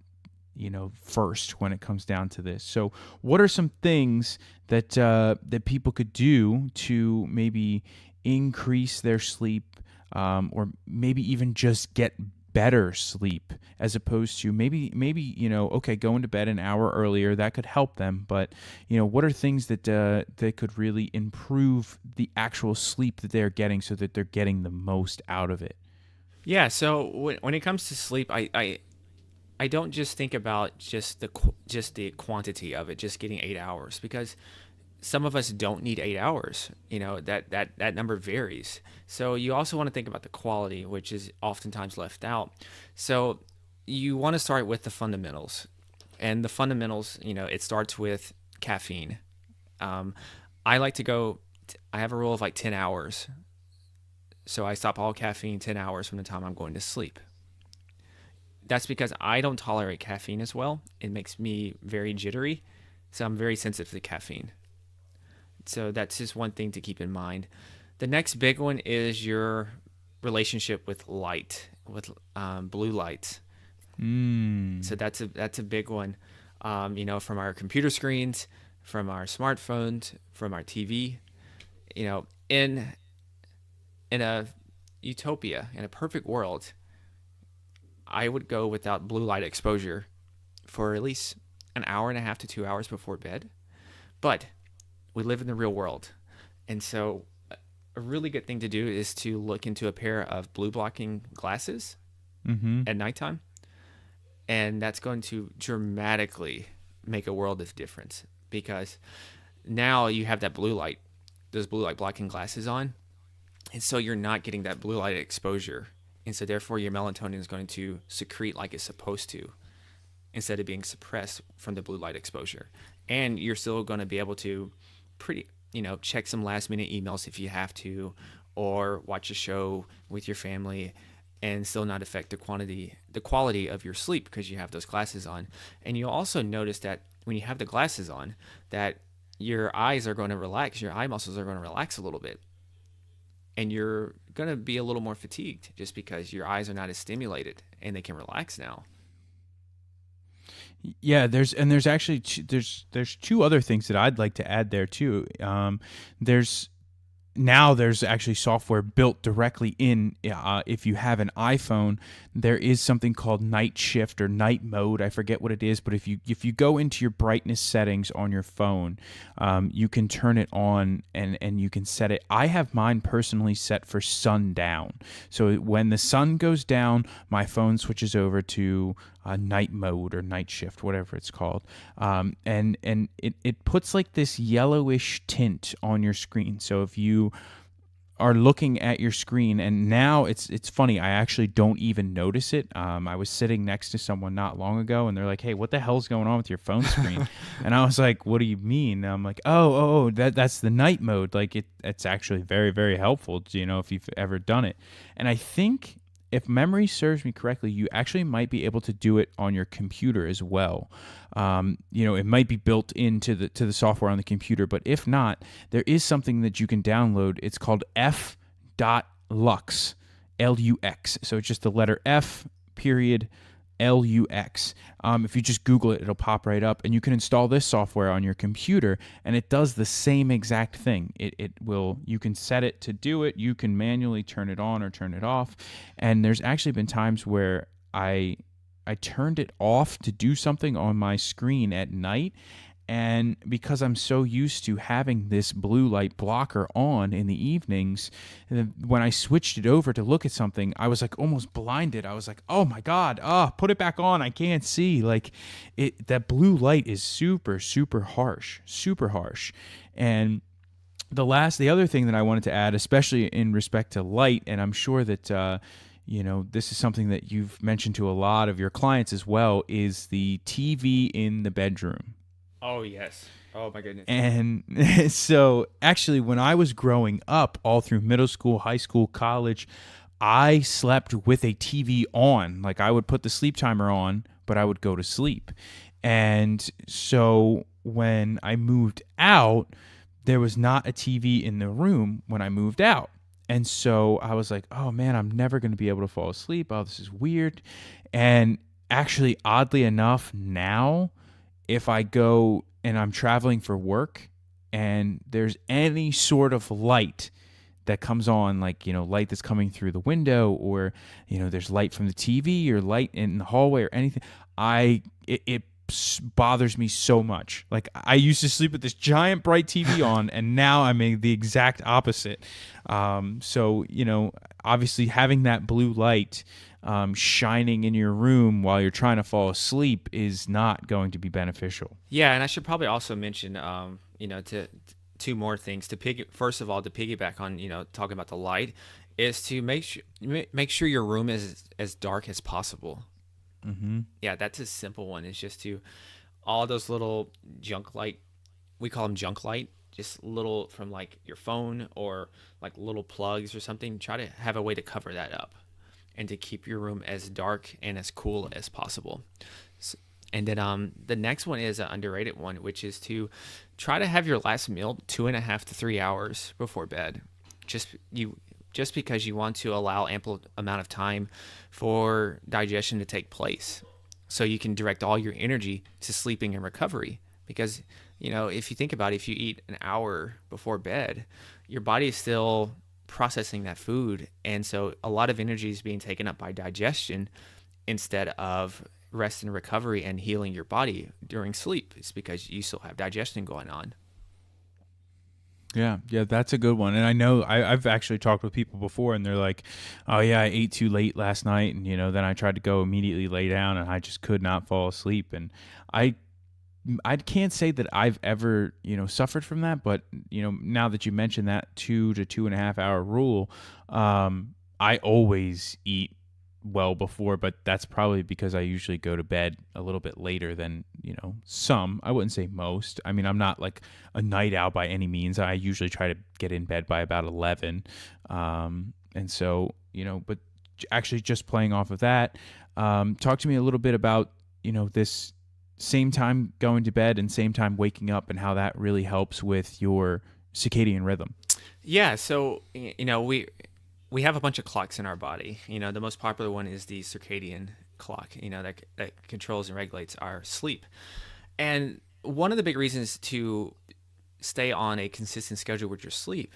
S2: first when it comes down to this. So, what are some things that people could do to maybe increase their sleep, or maybe even just get better sleep, as opposed to maybe okay, going to bed an hour earlier, that could help them, but what are things that could really improve the actual sleep that they're getting so that they're getting the most out of it?
S1: Yeah, so when it comes to sleep, I don't just think about just the quantity of it, just getting 8 hours, because some of us don't need 8 hours. That number varies. So you also want to think about the quality, which is oftentimes left out. So you want to start with the fundamentals, and the fundamentals, it starts with caffeine. Um, I like to go. I have a rule of like 10 hours. So I stop all caffeine 10 hours from the time I'm going to sleep. That's because I don't tolerate caffeine as well. It makes me very jittery. So I'm very sensitive to caffeine. So that's just one thing to keep in mind. The next big one is your relationship with light, with blue light. So that's a big one. From our computer screens, from our smartphones, from our TV. In a utopia, in a perfect world, I would go without blue light exposure for at least an hour and a half to 2 hours before bed. But we live in the real world. And so a really good thing to do is to look into a pair of blue blocking glasses at nighttime. And that's going to dramatically make a world of difference, because now you have that those blue light blocking glasses on. And so you're not getting that blue light exposure. And so therefore your melatonin is going to secrete like it's supposed to, instead of being suppressed from the blue light exposure. And you're still going to be able to check some last minute emails if you have to, or watch a show with your family, and still not affect the quality of your sleep, because you have those glasses on. And you'll also notice that when you have the glasses on, that your eyes are going to relax, your eye muscles are going to relax a little bit. And you're going to be a little more fatigued just because your eyes are not as stimulated and they can relax now.
S2: Yeah, there's actually there's two other things that I'd like to add there too. There's actually software built directly in. If you have an iPhone, there is something called night shift or night mode. I forget what it is, but if you go into your brightness settings on your phone, you can turn it on and you can set it. I have mine personally set for sundown. So when the sun goes down, my phone switches over to night mode or night shift, whatever it's called, and it puts like this yellowish tint on your screen. So if you are looking at your screen, and now it's funny. I actually don't even notice it. I was sitting next to someone not long ago, and they're like, "Hey, what the hell's going on with your phone screen?" And I was like, "What do you mean?" And I'm like, "Oh, that's the night mode. Like it's actually very, very helpful. If you've ever done it." And I think, if memory serves me correctly, you actually might be able to do it on your computer as well. It might be built into the software on the computer, but if not, there is something that you can download. It's called F.Lux, Lux. So it's just the letter F period Lux. If you just Google it, it'll pop right up, and you can install this software on your computer, and it does the same exact thing. It will. You can set it to do it. You can manually turn it on or turn it off, and there's actually been times where I turned it off to do something on my screen at night. And because I'm so used to having this blue light blocker on in the evenings, when I switched it over to look at something, I was like almost blinded. I was like, "Oh my God, put it back on. I can't see." Like that blue light is super, super harsh, super harsh. And the other thing that I wanted to add, especially in respect to light, and I'm sure that this is something that you've mentioned to a lot of your clients as well, is the TV in the bedroom.
S1: Oh yes. Oh my goodness.
S2: And so, actually, when I was growing up, all through middle school, high school, college, I slept with a TV on. Like, I would put the sleep timer on, but I would go to sleep. And so, when I moved out, there was not a TV in the room when I moved out. And so I was like, "Oh man, I'm never going to be able to fall asleep. Oh, this is weird." And actually, oddly enough, now, if I go and I'm traveling for work and there's any sort of light that comes on, like, light that's coming through the window, or, there's light from the TV or light in the hallway or anything, it bothers me so much. Like, I used to sleep with this giant bright TV on, and now I'm the exact opposite. So, obviously having that blue light shining in your room while you're trying to fall asleep is not going to be beneficial.
S1: Yeah, and I should probably also mention, to two more things first of all, to piggyback on, talking about the light, is to make sure your room is as dark as possible.
S2: Mm-hmm.
S1: Yeah, that's a simple one. It's just to all those little junk light, we call them junk light, just little from like your phone or like little plugs or something. Try to have a way to cover that up and to keep your room as dark and as cool as possible. And then the next one is an underrated one, which is to try to have your last meal 2.5 to 3 hours before bed. Just because you want to allow ample amount of time for digestion to take place, so you can direct all your energy to sleeping and recovery. Because if you think about it, if you eat an hour before bed, your body is still processing that food, and so a lot of energy is being taken up by digestion instead of rest and recovery and healing your body during sleep. It's because you still have digestion going on.
S2: Yeah, that's a good one. And I know I've actually talked with people before, and they're like, "Oh yeah, I ate too late last night, and then I tried to go immediately lay down, and I just could not fall asleep." And I I can't say that I've ever, suffered from that, but now that you mentioned that 2 to 2.5 hour rule, I always eat well before, but that's probably because I usually go to bed a little bit later than, some. I wouldn't say most. I mean, I'm not like a night owl by any means. I usually try to get in bed by about 11. And so, but actually just playing off of that, talk to me a little bit about, this same time going to bed and same time waking up, and how that really helps with your circadian rhythm.
S1: Yeah, so we have a bunch of clocks in our body. The most popular one is the circadian clock. That controls and regulates our sleep. And one of the big reasons to stay on a consistent schedule with your sleep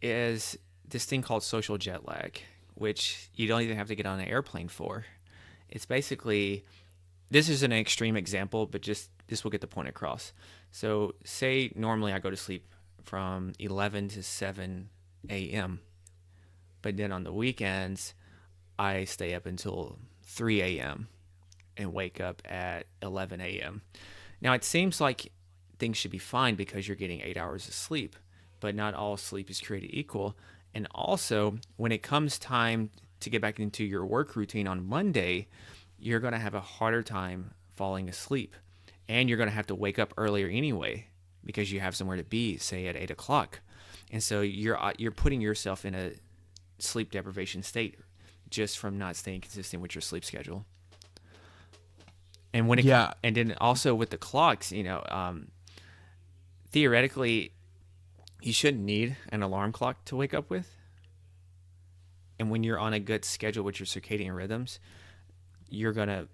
S1: is this thing called social jet lag, which you don't even have to get on an airplane for. It's basically, this is an extreme example, but just this will get the point across. So say normally I go to sleep from 11 to 7 a.m., but then on the weekends I stay up until 3 a.m. and wake up at 11 a.m. Now it seems like things should be fine because you're getting 8 hours of sleep, but not all sleep is created equal. And also, when it comes time to get back into your work routine on Monday, you're going to have a harder time falling asleep. And you're going to have to wake up earlier anyway because you have somewhere to be, say at 8 o'clock. And so you're putting yourself in a sleep deprivation state just from not staying consistent with your sleep schedule. And
S2: Yeah.
S1: and then also with the clocks, theoretically, you shouldn't need an alarm clock to wake up with. And when you're on a good schedule with your circadian rhythms, you're gonna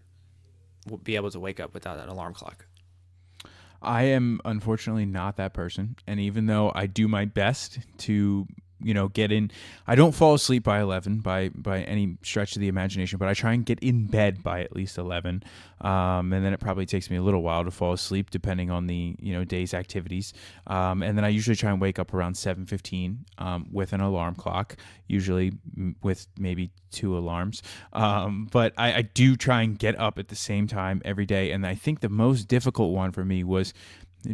S1: be able to wake up without an alarm clock.
S2: I am unfortunately not that person. And even though I do my best to, get in, I don't fall asleep by 11 by any stretch of the imagination, but I try and get in bed by at least 11. And then it probably takes me a little while to fall asleep depending on the, day's activities. And then I usually try and wake up around 7:15 with an alarm clock, usually with maybe two alarms. But I do try and get up at the same time every day. And I think the most difficult one for me was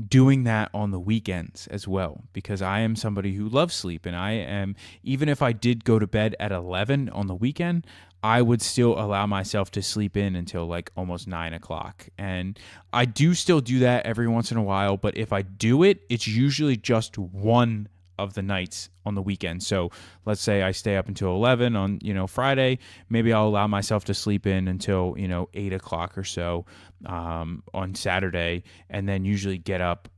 S2: doing that on the weekends as well, because I am somebody who loves sleep, and I am, even if I did go to bed at 11 on the weekend, I would still allow myself to sleep in until like almost 9 o'clock. And I do still do that every once in a while, but if I do it, it's usually just one of the nights on the weekend. So let's say I stay up until 11 on, Friday, maybe I'll allow myself to sleep in until, 8 o'clock or so on Saturday, and then usually get up,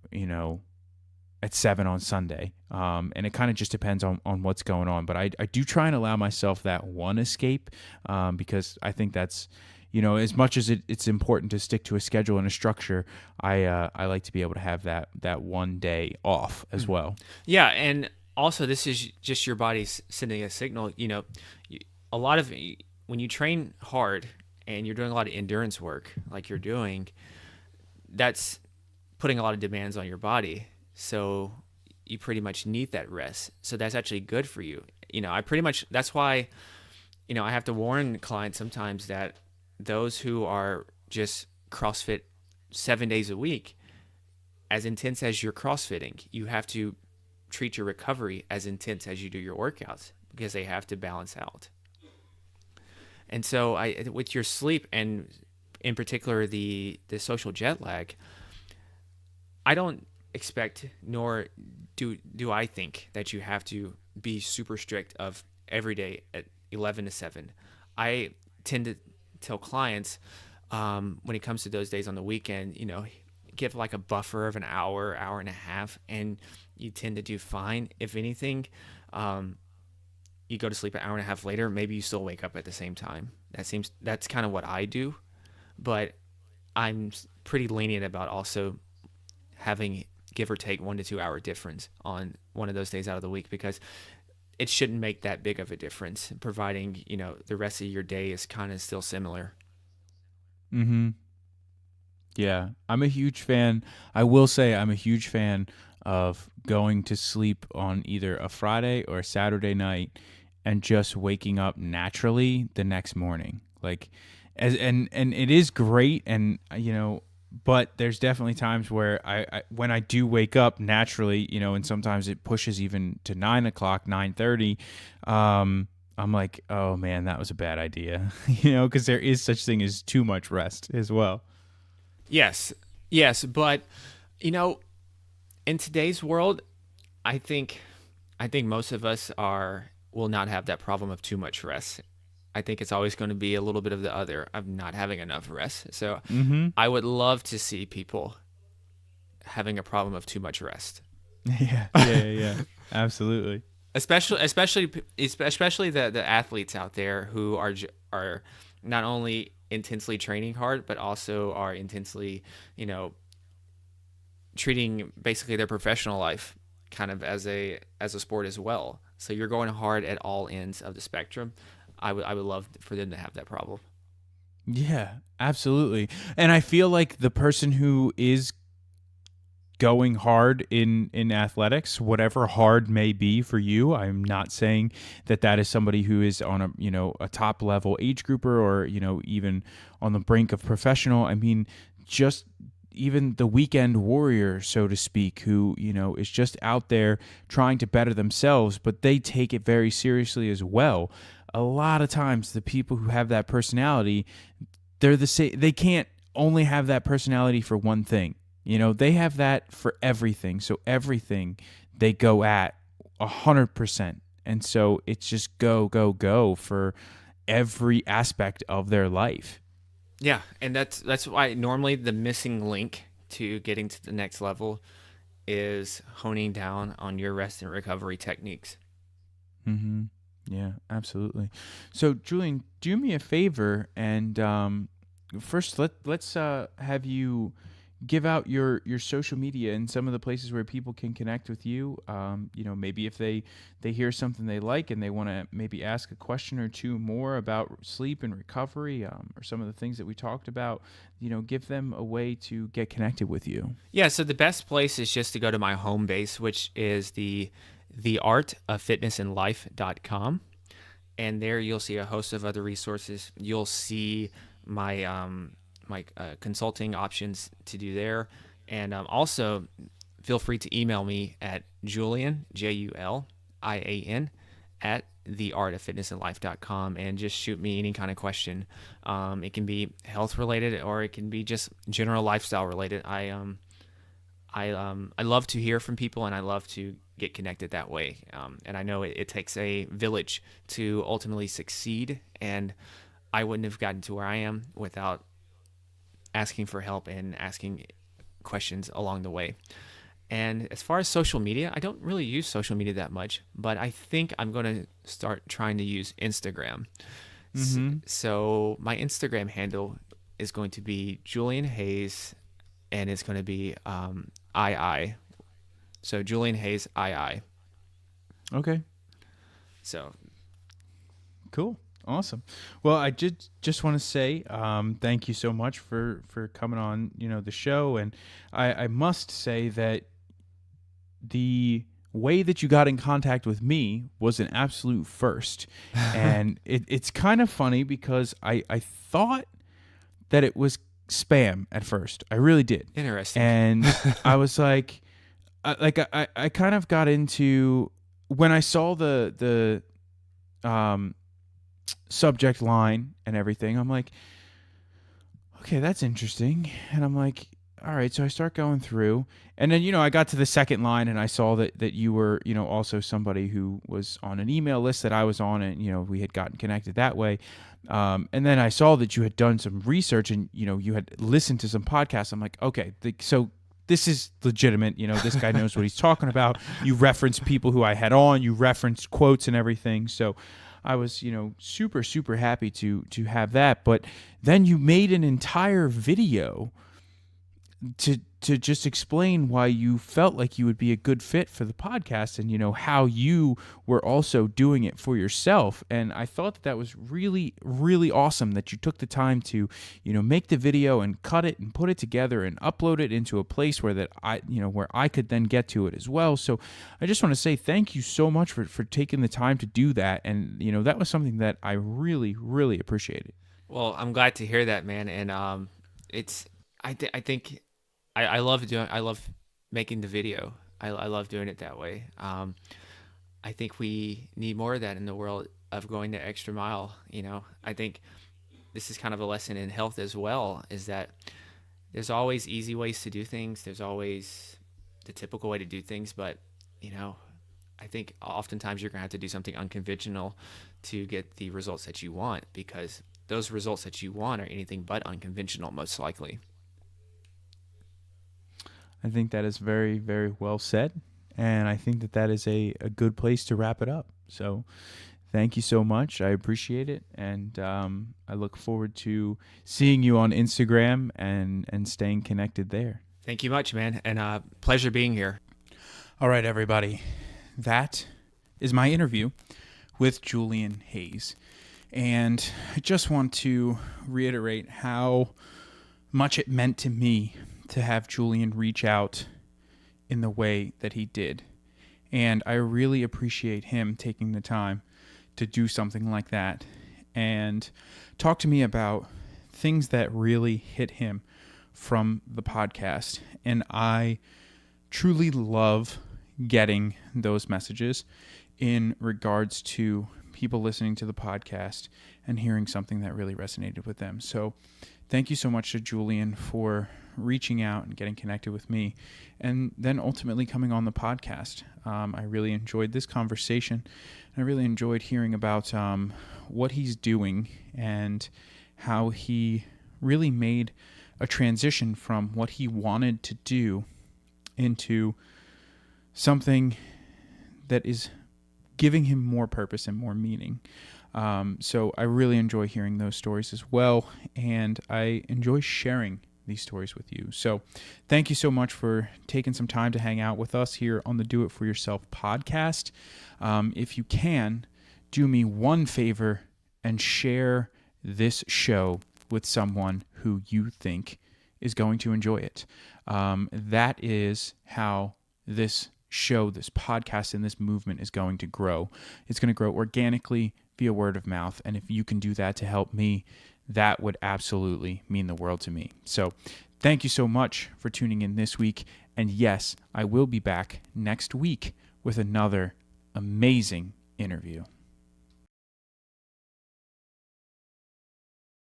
S2: at 7 on Sunday. And it kind of just depends on what's going on. But I do try and allow myself that one escape because I think that's, as much as it's important to stick to a schedule and a structure, I like to be able to have that one day off as well.
S1: Yeah, and also this is just your body sending a signal. A lot of when you train hard and you're doing a lot of endurance work, like you're doing, that's putting a lot of demands on your body. So you pretty much need that rest. So that's actually good for you. That's why, I have to warn clients sometimes that those who are just CrossFit 7 days a week, as intense as you're CrossFitting, you have to treat your recovery as intense as you do your workouts because they have to balance out. And so with your sleep and in particular the social jet lag, I don't expect nor do I think that you have to be super strict of every day at 11 to 7. I tend to tell clients when it comes to those days on the weekend, give like a buffer of an hour, hour and a half, and you tend to do fine. If anything, you go to sleep an hour and a half later, maybe you still wake up at the same time. That's kind of what I do, but I'm pretty lenient about also having give or take 1 to 2 hour difference on one of those days out of the week, because it shouldn't make that big of a difference, providing, the rest of your day is kind of still similar.
S2: Mm-hmm. Yeah, I'm a huge fan. I will say I'm a huge fan of going to sleep on either a Friday or a Saturday night and just waking up naturally the next morning. Like, and it is great, and but there's definitely times where when I do wake up naturally, and sometimes it pushes even to 9 o'clock, 9:30. I'm like, oh man, that was a bad idea, because there is such thing as too much rest as well.
S1: Yes, yes, but in today's world, I think most of us will not have that problem of too much rest. I think it's always going to be a little bit of the other of not having enough rest. So
S2: Mm-hmm.
S1: I would love to see people having a problem of too much rest.
S2: Yeah. Absolutely.
S1: Especially the athletes out there who are not only intensely training hard, but also are intensely, treating basically their professional life kind of as a sport as well. So you're going hard at all ends of the spectrum. I would love for them to have that problem.
S2: Yeah, absolutely. And I feel like the person who is going hard in athletics, whatever hard may be for you, I'm not saying that is somebody who is on a top level age grouper or even on the brink of professional. I mean, just even the weekend warrior, so to speak, who, is just out there trying to better themselves, but they take it very seriously as well. A lot of times the people who have that personality, they're the same. They can't only have that personality for one thing. They have that for everything. So everything they go at 100%. And so it's just go, go, go for every aspect of their life.
S1: Yeah, and that's why normally the missing link to getting to the next level is honing down on your rest and recovery techniques.
S2: Mm-hmm. Yeah, absolutely. So, Julian, do me a favor, and first let's have you give out your social media and some of the places where people can connect with you. Maybe if they hear something they like and they want to maybe ask a question or two more about sleep and recovery, or some of the things that we talked about, give them a way to get connected with you.
S1: Yeah, so the best place is just to go to my home base, which is theartoffitnessandlife.com. And there you'll see a host of other resources. You'll see my consulting options to do there. And also, feel free to email me at Julian, Julian, at theartoffitnessandlife.com, and just shoot me any kind of question. It can be health related, or it can be just general lifestyle related. I love to hear from people, and I love to get connected that way. And I know it takes a village to ultimately succeed, and I wouldn't have gotten to where I am without asking for help and asking questions along the way. And as far as social media, I don't really use social media that much, but I think I'm going to start trying to use Instagram.
S2: Mm-hmm.
S1: So my Instagram handle is going to be Julian Hayes, and it's going to be II. So Julian Hayes II.
S2: Okay.
S1: So
S2: cool. Awesome. Well, I just want to say thank you so much for coming on, the show. And I must say that the way that you got in contact with me was an absolute first. And it's kind of funny because I thought that it was spam at first. I really did.
S1: Interesting.
S2: And I was like I kind of got into, when I saw the subject line and everything, I'm like, okay, that's interesting. And I'm like, all right. So I start going through, and then, I got to the second line, and I saw that you were, also somebody who was on an email list that I was on, and, we had gotten connected that way. And then I saw that you had done some research, and, you had listened to some podcasts. I'm like, okay, so this is legitimate. This guy knows what he's talking about. You referenced people who I had on, you referenced quotes and everything. So I was, super, super happy to have that. But then you made an entire video to just explain why you felt like you would be a good fit for the podcast, and how you were also doing it for yourself. And I thought that was really, really awesome that you took the time to make the video and cut it and put it together and upload it into a place where I could then get to it as well. So I just want to say thank you so much for taking the time to do that. And that was something that I really, really appreciated.
S1: Well, I'm glad to hear that, man. And I think I love making the video. I love doing it that way. I think we need more of that in the world, of going the extra mile. I think this is kind of a lesson in health as well, is that there's always easy ways to do things. There's always the typical way to do things, but I think oftentimes you're going to have to do something unconventional to get the results that you want, because those results that you want are anything but unconventional, most likely.
S2: I think that is very, very well said. And I think that is a good place to wrap it up. So thank you so much. I appreciate it. And I look forward to seeing you on Instagram and staying connected there.
S1: Thank you much, man. And pleasure being here.
S2: All right, everybody. That is my interview with Julian Hayes. And I just want to reiterate how much it meant to me to have Julian reach out in the way that he did. And I really appreciate him taking the time to do something like that and talk to me about things that really hit him from the podcast. And I truly love getting those messages in regards to people listening to the podcast and hearing something that really resonated with them. So thank you so much to Julian for reaching out and getting connected with me, and then ultimately coming on the podcast. I really enjoyed this conversation, and I really enjoyed hearing about what he's doing and how he really made a transition from what he wanted to do into something that is giving him more purpose and more meaning. So I really enjoy hearing those stories as well, and I enjoy sharing these stories with you. So thank you so much for taking some time to hang out with us here on the Do It For Yourself podcast. If you can, do me one favor and share this show with someone who you think is going to enjoy it. That is how this show, this podcast, and this movement is going to grow. It's going to grow organically via word of mouth. And if you can do that to help me, that would absolutely mean the world to me. So thank you so much for tuning in this week. And yes, I will be back next week with another amazing interview.